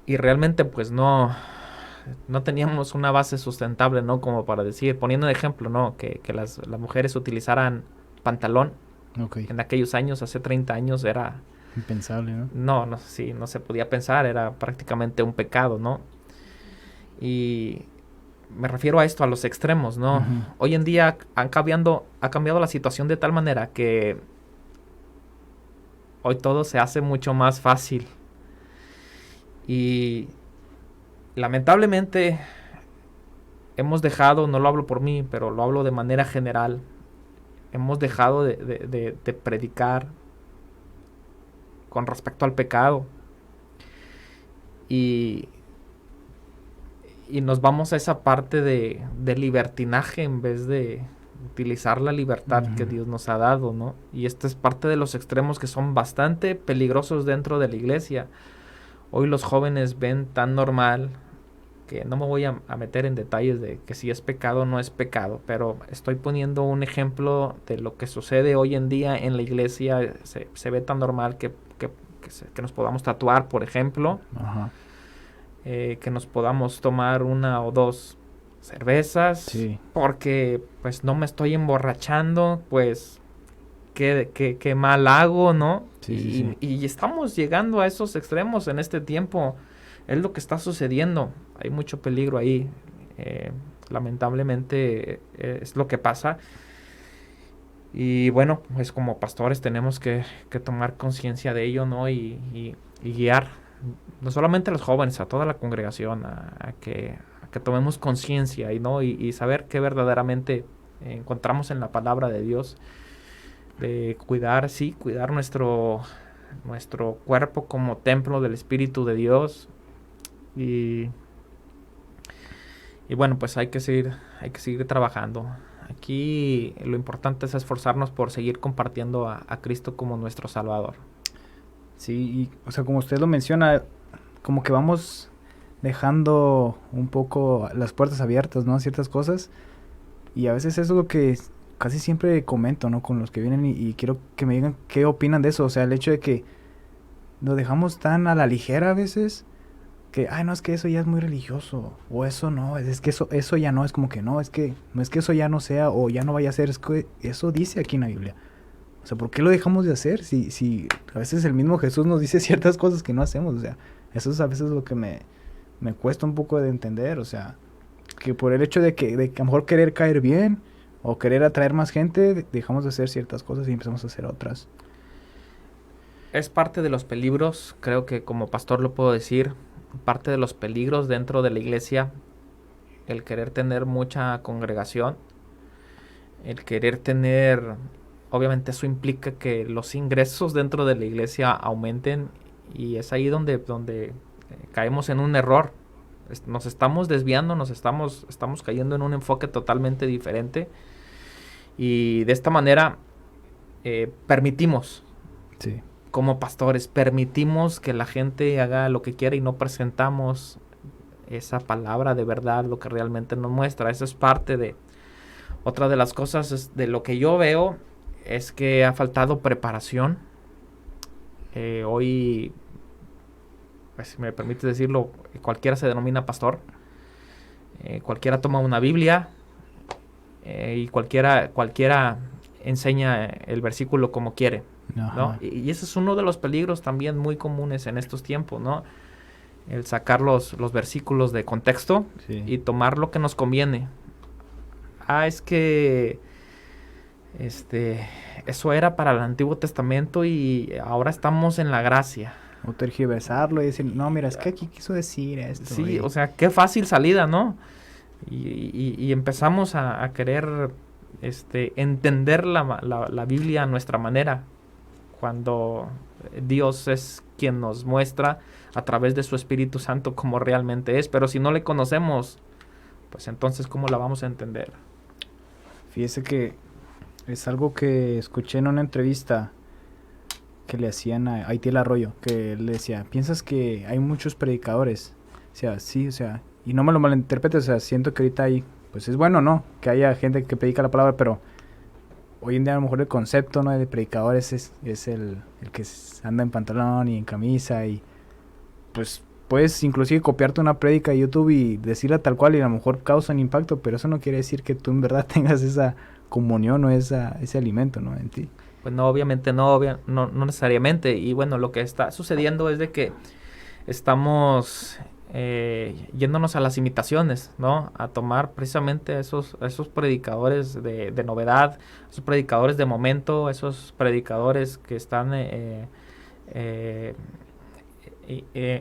A: Y realmente pues no teníamos una base sustentable, ¿no? Como para decir, poniendo de ejemplo, ¿no? Que las mujeres utilizaran pantalón.
B: Okay.
A: En aquellos años, hace 30 años, era...
B: impensable, ¿no?
A: No, sí, no se podía pensar, era prácticamente un pecado, ¿no? Y me refiero a esto, a los extremos, ¿no?
B: Uh-huh.
A: Hoy en día ha cambiado la situación de tal manera que hoy todo se hace mucho más fácil. Y lamentablemente hemos dejado, no lo hablo por mí, pero lo hablo de manera general, hemos dejado de predicar con respecto al pecado. Y nos vamos a esa parte de libertinaje en vez de utilizar la libertad que Dios nos ha dado, ¿no? Y esta es parte de los extremos que son bastante peligrosos dentro de la iglesia. Hoy los jóvenes ven tan normal, que no me voy a meter en detalles de que si es pecado o no es pecado, pero estoy poniendo un ejemplo de lo que sucede hoy en día en la iglesia. Se ve tan normal que nos podamos tatuar, por ejemplo.
B: Ajá.
A: Que nos podamos tomar 1 o 2 cervezas,
B: sí,
A: porque pues no me estoy emborrachando, pues qué mal hago, ¿no?
B: Sí.
A: Y estamos llegando a esos extremos en este tiempo. Es lo que está sucediendo. Hay mucho peligro ahí. Lamentablemente es lo que pasa. Y bueno, pues como pastores tenemos que tomar conciencia de ello, ¿no? Y guiar no solamente a los jóvenes, a toda la congregación, a que tomemos conciencia y saber que verdaderamente encontramos en la palabra de Dios, de cuidar nuestro cuerpo como templo del Espíritu de Dios. Y bueno, pues hay que seguir trabajando. Aquí lo importante es esforzarnos por seguir compartiendo a Cristo como nuestro Salvador.
B: Sí, y, o sea, como usted lo menciona, como que vamos dejando un poco las puertas abiertas, ¿no? A ciertas cosas. Y a veces eso es lo que casi siempre comento, ¿no? Con los que vienen y quiero que me digan qué opinan de eso. O sea, el hecho de que lo dejamos tan a la ligera a veces, que, no, es que eso ya es muy religioso. O eso no, es que eso ya no, es como que no es que eso ya no sea o ya no vaya a ser, es que eso dice aquí en la Biblia. O sea, ¿por qué lo dejamos de hacer? Si a veces el mismo Jesús nos dice ciertas cosas que no hacemos. O sea, eso es a veces lo que me cuesta un poco de entender. O sea, que por el hecho de que a lo mejor querer caer bien o querer atraer más gente, dejamos de hacer ciertas cosas y empezamos a hacer otras.
A: Es parte de los peligros, creo que como pastor lo puedo decir, parte de los peligros dentro de la iglesia, el querer tener mucha congregación, el querer tener, obviamente eso implica que los ingresos dentro de la iglesia aumenten y es ahí donde caemos en un error. Nos estamos desviando, estamos cayendo en un enfoque totalmente diferente y de esta manera permitimos,
B: Sí.
A: como pastores, permitimos que la gente haga lo que quiera y no presentamos esa palabra de verdad, lo que realmente nos muestra. Eso es parte de otra de las cosas de lo que yo veo es que ha faltado preparación. Hoy, pues, si me permite decirlo, cualquiera se denomina pastor. Cualquiera toma una Biblia y cualquiera enseña el versículo como quiere, ¿no? Y ese es uno de los peligros también muy comunes en estos tiempos, ¿no? El sacar los versículos de contexto y tomar lo que nos conviene. Es que eso era para el Antiguo Testamento y ahora estamos en la gracia.
B: O tergiversarlo y decir, no, mira, es que aquí quiso decir esto.
A: Sí, o sea, qué fácil salida, ¿no? Y empezamos a querer entender la Biblia a nuestra manera, cuando Dios es quien nos muestra a través de su Espíritu Santo cómo realmente es. Pero si no le conocemos, pues entonces ¿cómo la vamos a entender?
B: Fíjese que es algo que escuché en una entrevista que le hacían a Aitiel Arroyo, que él decía, ¿piensas que hay muchos predicadores? O sea, sí, o sea, y no me lo malinterpretes, o sea, siento que ahorita hay, pues es bueno, ¿no? Que haya gente que predica la palabra, pero hoy en día a lo mejor el concepto, ¿no?, de predicadores es el que anda en pantalón y en camisa y pues puedes inclusive copiarte una prédica de YouTube y decirla tal cual y a lo mejor causan impacto, pero eso no quiere decir que tú en verdad tengas esa comunión o ese alimento, ¿no?, en ti.
A: Pues no, obviamente no necesariamente. Y bueno, lo que está sucediendo es de que estamos yéndonos a las imitaciones, ¿no? A tomar precisamente esos predicadores de novedad, esos predicadores de momento, esos predicadores que están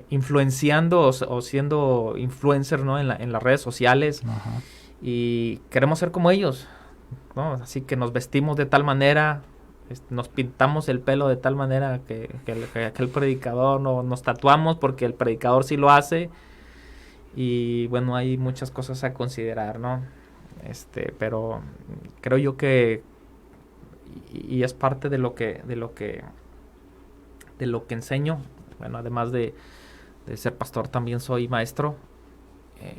A: influenciando o siendo influencers, ¿no?, en las redes sociales.
B: Ajá.
A: Y queremos ser como ellos, ¿no? Así que nos vestimos de tal manera, nos pintamos el pelo de tal manera que aquel predicador, no, nos tatuamos porque el predicador sí lo hace. Y bueno, hay muchas cosas a considerar, ¿no? Pero creo yo que y es parte de lo que enseño. Bueno, además de ser pastor, también soy maestro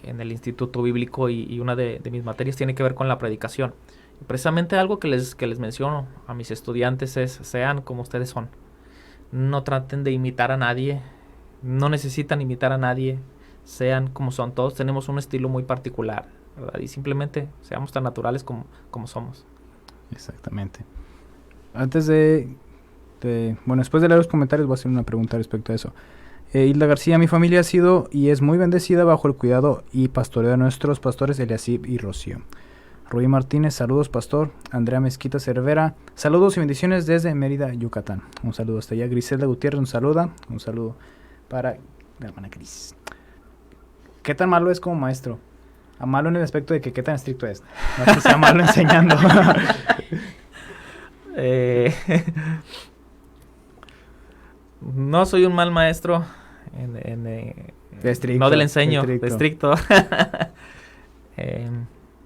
A: en el Instituto Bíblico y una de mis materias tiene que ver con la predicación. Y precisamente algo que les menciono a mis estudiantes es, sean como ustedes son. No traten de imitar a nadie, no necesitan imitar a nadie, sean como son. Todos tenemos un estilo muy particular, ¿verdad? Y simplemente seamos tan naturales como somos.
B: Exactamente. Antes bueno, después de leer los comentarios voy a hacer una pregunta respecto a eso. Hilda García, mi familia ha sido y es muy bendecida bajo el cuidado y pastoreo de nuestros pastores Eliasib y Rocío. Rui Martínez, saludos pastor. Andrea Mezquita Cervera, saludos y bendiciones desde Mérida, Yucatán. Un saludo hasta allá. Griselda Gutiérrez, un saludo para la hermana Cris. ¿Qué tan malo es como maestro? A malo en el aspecto de que qué tan estricto es. No es que sea malo enseñando.
A: No soy un mal maestro
B: estricto,
A: no del enseño, de estricto.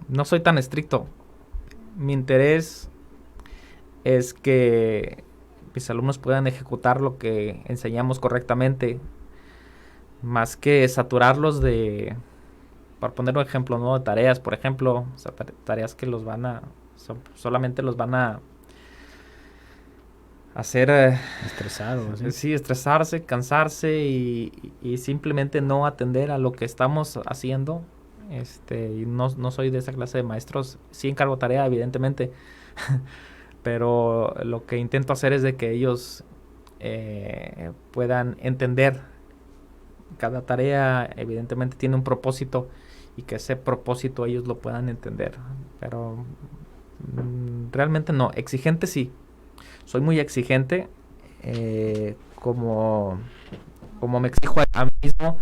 A: No soy tan estricto. Mi interés es que mis alumnos puedan ejecutar lo que enseñamos correctamente, más que saturarlos por poner un ejemplo, ¿no?, de tareas, por ejemplo, o sea, tareas que solamente los van a hacer estresarse, cansarse y simplemente no atender a lo que estamos haciendo. Y no soy de esa clase de maestros. Sí encargo tarea, evidentemente, pero lo que intento hacer es de que ellos puedan entender. Cada tarea evidentemente tiene un propósito y que ese propósito ellos lo puedan entender, pero realmente no. Exigente sí, soy muy exigente como me exijo a mí mismo,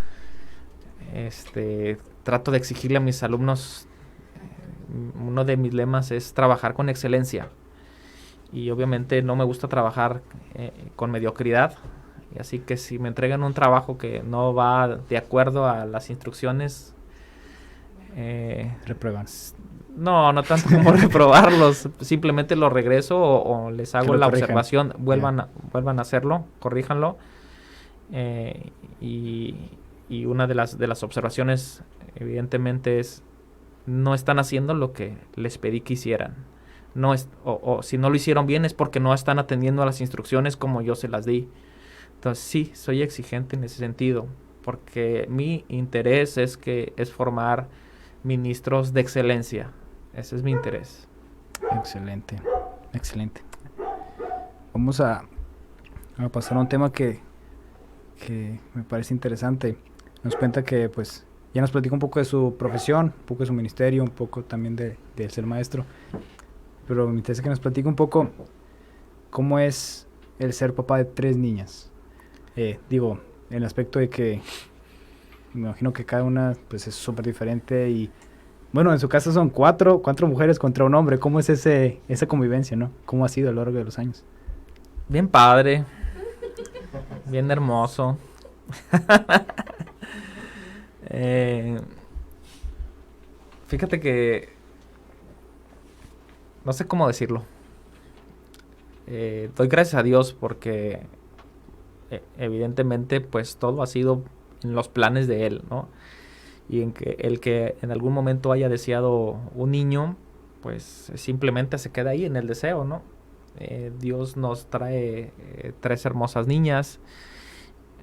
A: trato de exigirle a mis alumnos. Uno de mis lemas es trabajar con excelencia. Y obviamente no me gusta trabajar con mediocridad. Y así que si me entregan un trabajo que no va de acuerdo a las instrucciones...
B: reprueban.
A: No tanto como reprobarlos. Simplemente los regreso o les hago la observación. Vuelvan a hacerlo, corríjanlo. Y una de las observaciones, evidentemente, es: no están haciendo lo que les pedí que hicieran. O si no lo hicieron bien es porque no están atendiendo a las instrucciones como yo se las di. Entonces sí, soy exigente en ese sentido, porque mi interés es formar ministros de excelencia. Ese es mi interés.
B: Excelente. Vamos a pasar a un tema que me parece interesante. Nos cuenta que pues ya nos platica un poco de su profesión, un poco de su ministerio, un poco también de ser maestro. Pero me interesa que nos platique un poco cómo es el ser papá de 3 niñas. Digo, en el aspecto de que me imagino que cada una pues es súper diferente y bueno, en su caso son 4 mujeres contra un hombre. ¿Cómo es esa convivencia, no? ¿Cómo ha sido a lo largo de los años?
A: Bien padre, bien hermoso. Fíjate que no sé cómo decirlo. Doy gracias a Dios porque evidentemente pues todo ha sido en los planes de Él, ¿no? Y el que en algún momento haya deseado un niño, pues simplemente se queda ahí en el deseo, ¿no? Dios nos trae 3 hermosas niñas,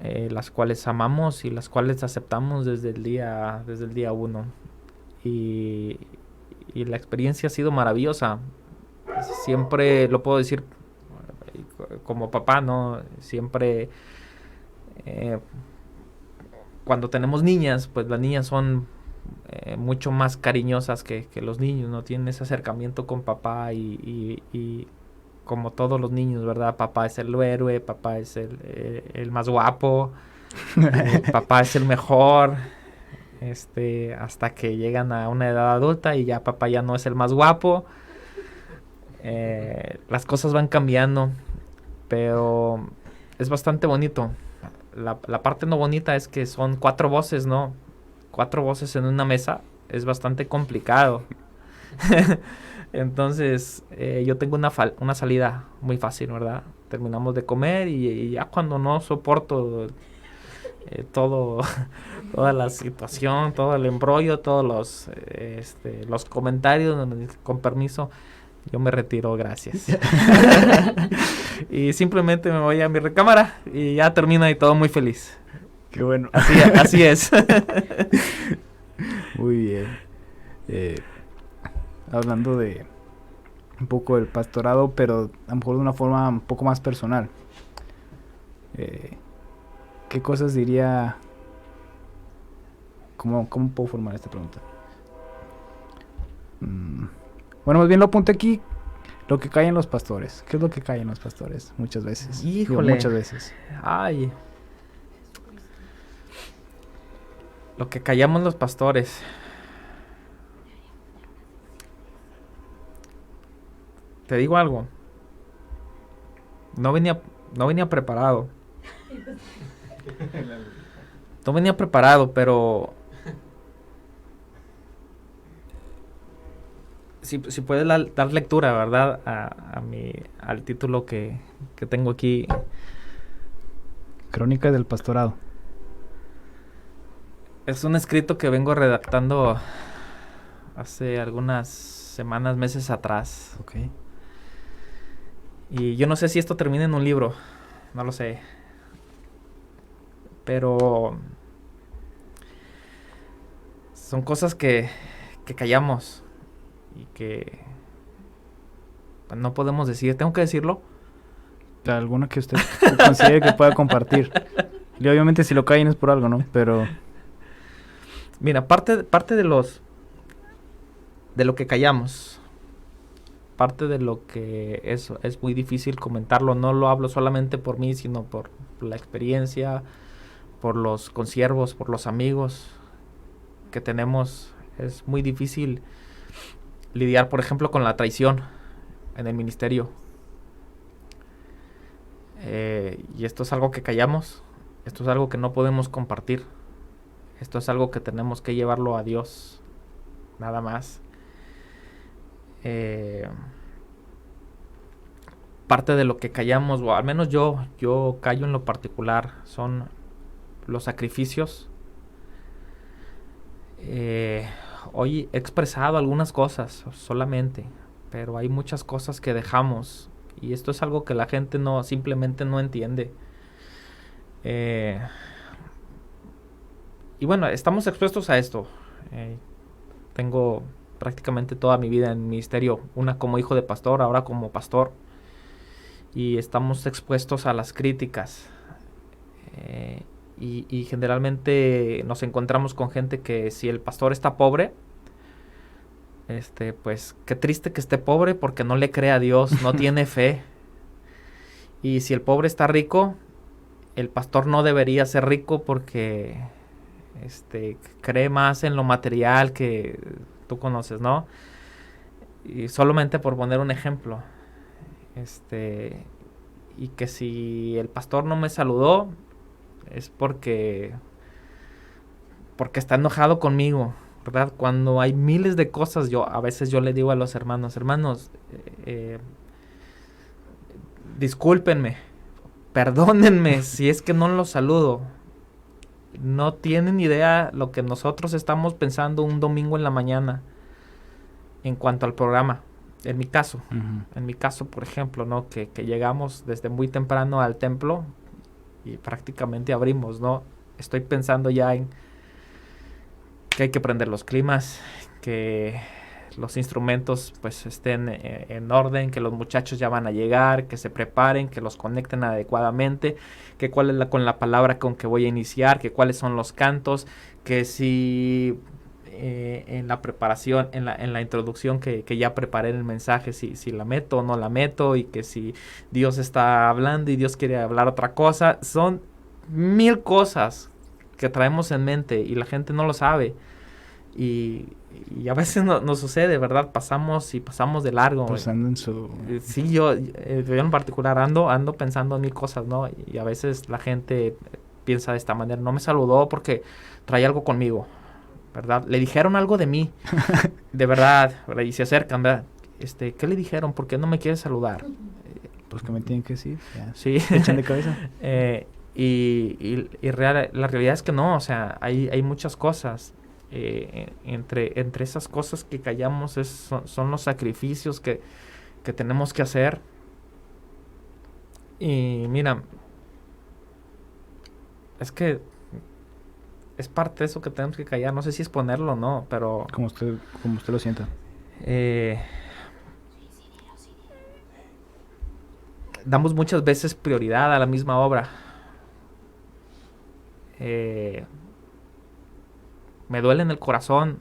A: las cuales amamos y las cuales aceptamos desde el día 1. Y la experiencia ha sido maravillosa. Siempre lo puedo decir como papá, ¿no? Siempre cuando tenemos niñas, pues las niñas son mucho más cariñosas que los niños, ¿no? Tienen ese acercamiento con papá y como todos los niños, ¿verdad? Papá es el héroe, papá es el más guapo, papá es el mejor, hasta que llegan a una edad adulta y ya papá ya no es el más guapo. Las cosas van cambiando, pero es bastante bonito. La parte no bonita es que son 4 voces, ¿no? 4 voces en una mesa es bastante complicado. Entonces, yo tengo una salida muy fácil, ¿verdad? Terminamos de comer y ya cuando no soporto toda la situación, todo el embrollo, todos los comentarios, con permiso, yo me retiro, gracias. Y simplemente me voy a mi recámara y ya termina y todo muy feliz.
B: Qué bueno.
A: Así es.
B: Muy bien. Hablando de un poco del pastorado, pero a lo mejor de una forma un poco más personal. ¿Qué cosas diría? ¿Cómo puedo formar esta pregunta? Bueno, más bien lo apunté aquí. Lo que cae en los pastores. ¿Qué es lo que cae en los pastores? Muchas veces.
A: Híjole.
B: Muchas veces.
A: Ay. Lo que callamos los pastores. Te digo algo. No venía preparado. No venía preparado, pero si puedes dar lectura, ¿verdad? Al título que tengo aquí.
B: Crónicas del pastorado.
A: Es un escrito que vengo redactando hace algunas semanas, meses atrás.
B: Ok.
A: Y yo no sé si esto termina en un libro. No lo sé. Pero son cosas que callamos y que pues, no podemos decir. ¿Tengo que decirlo?
B: Alguna que usted considere que pueda compartir. Y obviamente si lo callan es por algo, ¿no? Pero
A: mira, parte de lo que callamos parte de lo que es muy difícil comentarlo. No lo hablo solamente por mí, sino por la experiencia, por los consiervos, por los amigos que tenemos. Es muy difícil lidiar, por ejemplo, con la traición en el ministerio. Y esto es algo que callamos, esto es algo que no podemos compartir, esto es algo que tenemos que llevarlo a Dios, nada más. Parte de lo que callamos, o al menos yo callo en lo particular, son los sacrificios. Hoy he expresado algunas cosas solamente, pero hay muchas cosas que dejamos, y esto es algo que la gente simplemente no entiende. Y bueno, estamos expuestos a esto. Tengo prácticamente toda mi vida en el ministerio, una como hijo de pastor, ahora como pastor, y estamos expuestos a las críticas. Y generalmente nos encontramos con gente que si el pastor está pobre, pues qué triste que esté pobre porque no le cree a Dios, no tiene fe. Y si el pobre está rico, el pastor no debería ser rico porque cree más en lo material que tú conoces, ¿no? Y solamente por poner un ejemplo, y que si el pastor no me saludó es porque está enojado conmigo, ¿verdad? Cuando hay miles de cosas, a veces yo le digo a los hermanos, discúlpenme, perdónenme si es que no los saludo. No tienen idea lo que nosotros estamos pensando un domingo en la mañana en cuanto al programa. En mi caso, por ejemplo, ¿no? Que llegamos desde muy temprano al templo y prácticamente abrimos, ¿no? Estoy pensando ya en que hay que prender los climas, que los instrumentos pues estén en orden, que los muchachos ya van a llegar, que se preparen, que los conecten adecuadamente, que cuál es con la palabra con que voy a iniciar, que cuáles son los cantos, que si en la preparación, en la introducción que ya preparé en el mensaje, si la meto o no la meto, y que si Dios está hablando y Dios quiere hablar otra cosa. Son 1000 cosas que traemos en mente y la gente no lo sabe. Y a veces nos sucede, ¿verdad? Pasamos de largo.
B: Pensando en su...
A: Sí, yo en particular ando pensando en 1000 cosas, ¿no? Y a veces la gente piensa de esta manera: no me saludó porque traía algo conmigo, ¿verdad? Le dijeron algo de mí, de verdad, ¿verdad? Y se acercan, ¿verdad? ¿Qué le dijeron? ¿Por qué no me quiere saludar?
B: Pues que me tienen que decir, ya.
A: Sí.
B: Echan de cabeza.
A: La realidad es que no, o sea, hay muchas cosas. Entre esas cosas que callamos son los sacrificios que tenemos que hacer. Y mira, es que es parte de eso que tenemos que callar. No sé si es ponerlo o no, pero
B: como usted lo sienta.
A: Damos muchas veces prioridad a la misma obra. Me duele en el corazón,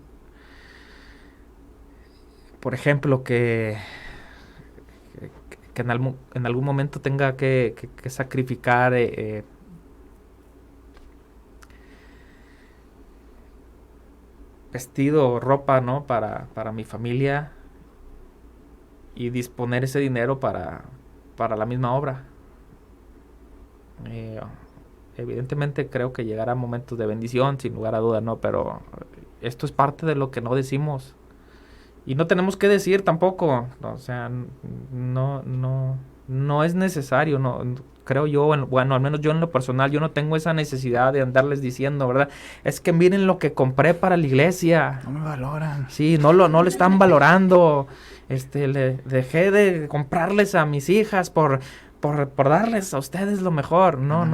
A: por ejemplo, que en algún momento tenga que sacrificar vestido o ropa, ¿no? Para mi familia, y disponer ese dinero para la misma obra. Evidentemente creo que llegará momentos de bendición, sin lugar a duda, ¿no? Pero esto es parte de lo que no decimos. Y no tenemos que decir tampoco. O sea, no es necesario, no. Creo yo, bueno, al menos yo en lo personal, yo no tengo esa necesidad de andarles diciendo, ¿verdad? Es que miren lo que compré para la iglesia.
B: No me valoran.
A: Sí, no lo están valorando. Le dejé de comprarles a mis hijas por darles a ustedes lo mejor. No.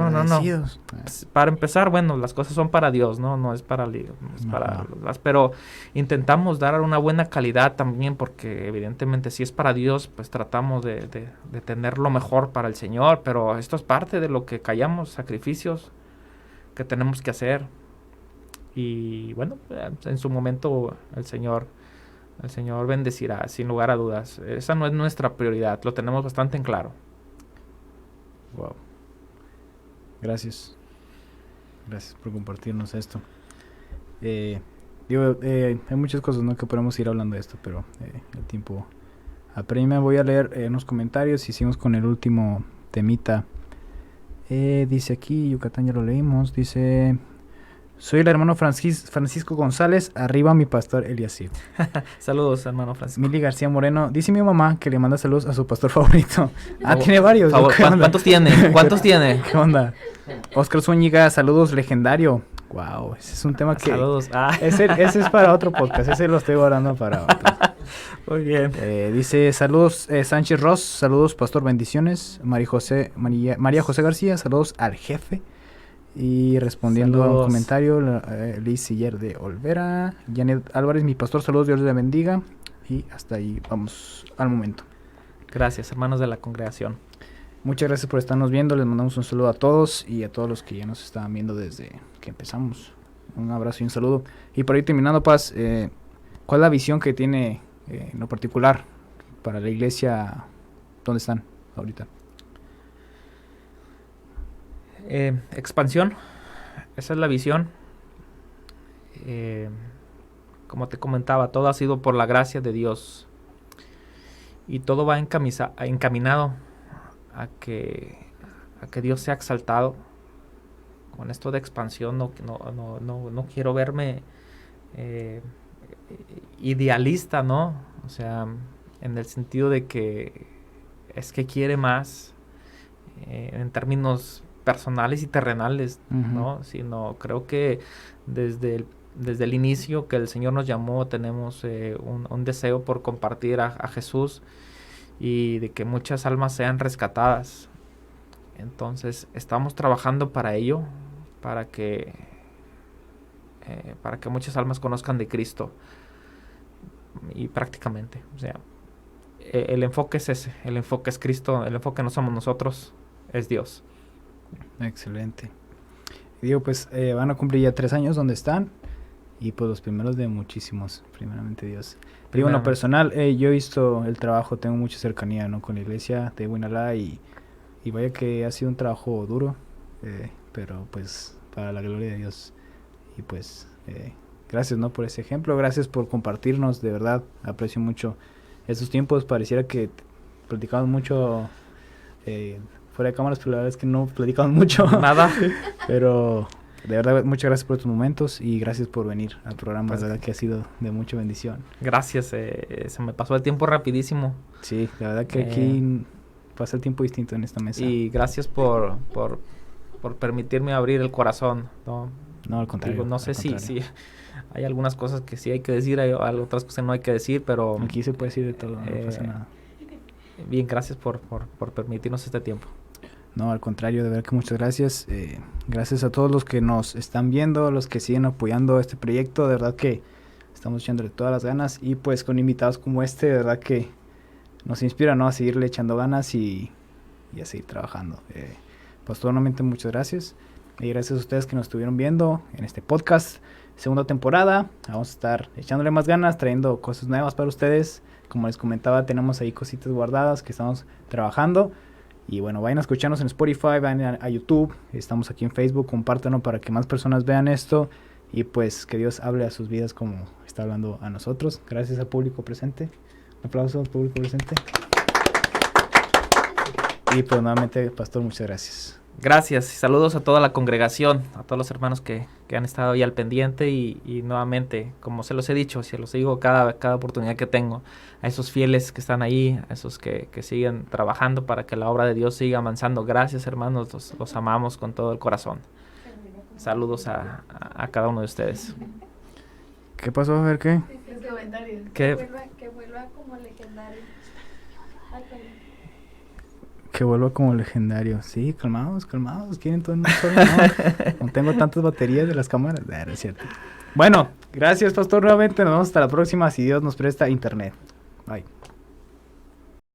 A: Para empezar, bueno, las cosas son para Dios, no es para las, pero intentamos dar una buena calidad también, porque evidentemente si es para Dios, pues tratamos de tener lo mejor para el Señor, pero esto es parte de lo que callamos, sacrificios que tenemos que hacer. Y bueno, en su momento el Señor El Señor bendecirá, sin lugar a dudas. Esa no es nuestra prioridad, lo tenemos bastante en claro.
B: Wow. Gracias. Gracias por compartirnos esto. Hay muchas cosas, ¿no?, que podemos ir hablando de esto, pero el tiempo apremia. Voy a leer unos comentarios y seguimos con el último temita. Dice aquí, Yucatán ya lo leímos, dice... Soy el hermano Francisco González, arriba mi pastor Eliasib.
A: Saludos, hermano Francisco.
B: Mili García Moreno, dice mi mamá que le manda saludos a su pastor favorito. Tiene varios.
A: ¿Cuántos tiene? ¿Cuántos tiene?
B: ¿Qué onda? Oscar Zúñiga, saludos, legendario. Wow, ese es un tema que...
A: Saludos.
B: Ese es para otro podcast, ese lo estoy guardando para otro.
A: Muy bien.
B: Dice, saludos Sánchez Ross, saludos pastor, bendiciones. María José García, saludos al jefe. Y respondiendo
A: saludos.
B: a un comentario, Liz Siller de Olvera, Janet Álvarez, mi pastor, saludos, Dios le bendiga. Y hasta ahí vamos al momento.
A: Gracias, hermanos de la congregación.
B: Muchas gracias por estarnos viendo, les mandamos un saludo a todos y a todos los que ya nos estaban viendo desde que empezamos. Un abrazo y un saludo. Y por ahí terminando, Paz, ¿cuál es la visión que tiene en lo particular para la iglesia? ¿Dónde están ahorita?
A: Expansión, esa es la visión. Como te comentaba, todo ha sido por la gracia de Dios y todo va encaminado a que Dios sea exaltado. Con esto de expansión no quiero verme idealista, ¿no? O sea, en el sentido de que es que quiere más en términos personales y terrenales, ¿no? Sino creo que desde el inicio que el Señor nos llamó tenemos un deseo por compartir a Jesús y de que muchas almas sean rescatadas. Entonces estamos trabajando para ello, para que muchas almas conozcan de Cristo. Y prácticamente, o sea, el enfoque es ese, el enfoque es Cristo, el enfoque no somos nosotros, es Dios.
B: Excelente. Digo, pues van a cumplir ya 3 años donde están y pues los primeros de muchísimos, primeramente Dios. Digo, en lo personal, yo he visto el trabajo, tengo mucha cercanía, ¿no?, con la iglesia de Huinalá y vaya que ha sido un trabajo duro, pero pues para la gloria de Dios. Y pues gracias, ¿no?, por ese ejemplo, gracias por compartirnos, de verdad, aprecio mucho estos tiempos. Pareciera que platicamos mucho fuera de cámaras, pero la verdad es que no platicamos mucho.
A: Nada.
B: Pero de verdad, muchas gracias por tus momentos y gracias por venir al programa, pues, la verdad que ha sido de mucha bendición.
A: Gracias, se me pasó el tiempo rapidísimo.
B: Sí, la verdad que aquí pasa el tiempo distinto en esta mesa.
A: Y gracias por permitirme abrir el corazón, ¿no?
B: No, al contrario.
A: Digo, no sé si hay algunas cosas que sí hay que decir, hay otras cosas que no hay que decir, pero...
B: Aquí se puede decir de todo, no pasa nada.
A: Bien, gracias por permitirnos este tiempo.
B: No, al contrario, de verdad que muchas gracias. Gracias a todos los que nos están viendo, los que siguen apoyando este proyecto. De verdad que estamos echándole todas las ganas. Y pues con invitados como este, de verdad que nos inspira, ¿no?, a seguirle echando ganas y a seguir trabajando. Pues nuevamente muchas gracias. Y gracias a ustedes que nos estuvieron viendo en este podcast. Segunda temporada. Vamos a estar echándole más ganas, trayendo cosas nuevas para ustedes. Como les comentaba, tenemos ahí cositas guardadas que estamos trabajando. Y bueno, vayan a escucharnos en Spotify, vayan a YouTube, estamos aquí en Facebook, compártanlo para que más personas vean esto y pues que Dios hable a sus vidas como está hablando a nosotros. Gracias al público presente. Un aplauso al público presente. Y pues nuevamente, pastor, muchas gracias.
A: Gracias y saludos a toda la congregación, a todos los hermanos que han estado ahí al pendiente y nuevamente, como se los he dicho, se los digo cada oportunidad que tengo, a esos fieles que están ahí, a esos que siguen trabajando para que la obra de Dios siga avanzando. Gracias, hermanos, los amamos con todo el corazón. Saludos a cada uno de ustedes.
B: ¿Qué pasó? A ver, ¿qué?
A: Que
C: vuelva como legendario.
B: Que vuelva como legendario. Sí, calmados. Quieren todo en un solo. No tengo tantas baterías de las cámaras. No es cierto. Bueno, gracias, pastor, nuevamente. Nos vemos hasta la próxima, si Dios nos presta internet. Bye.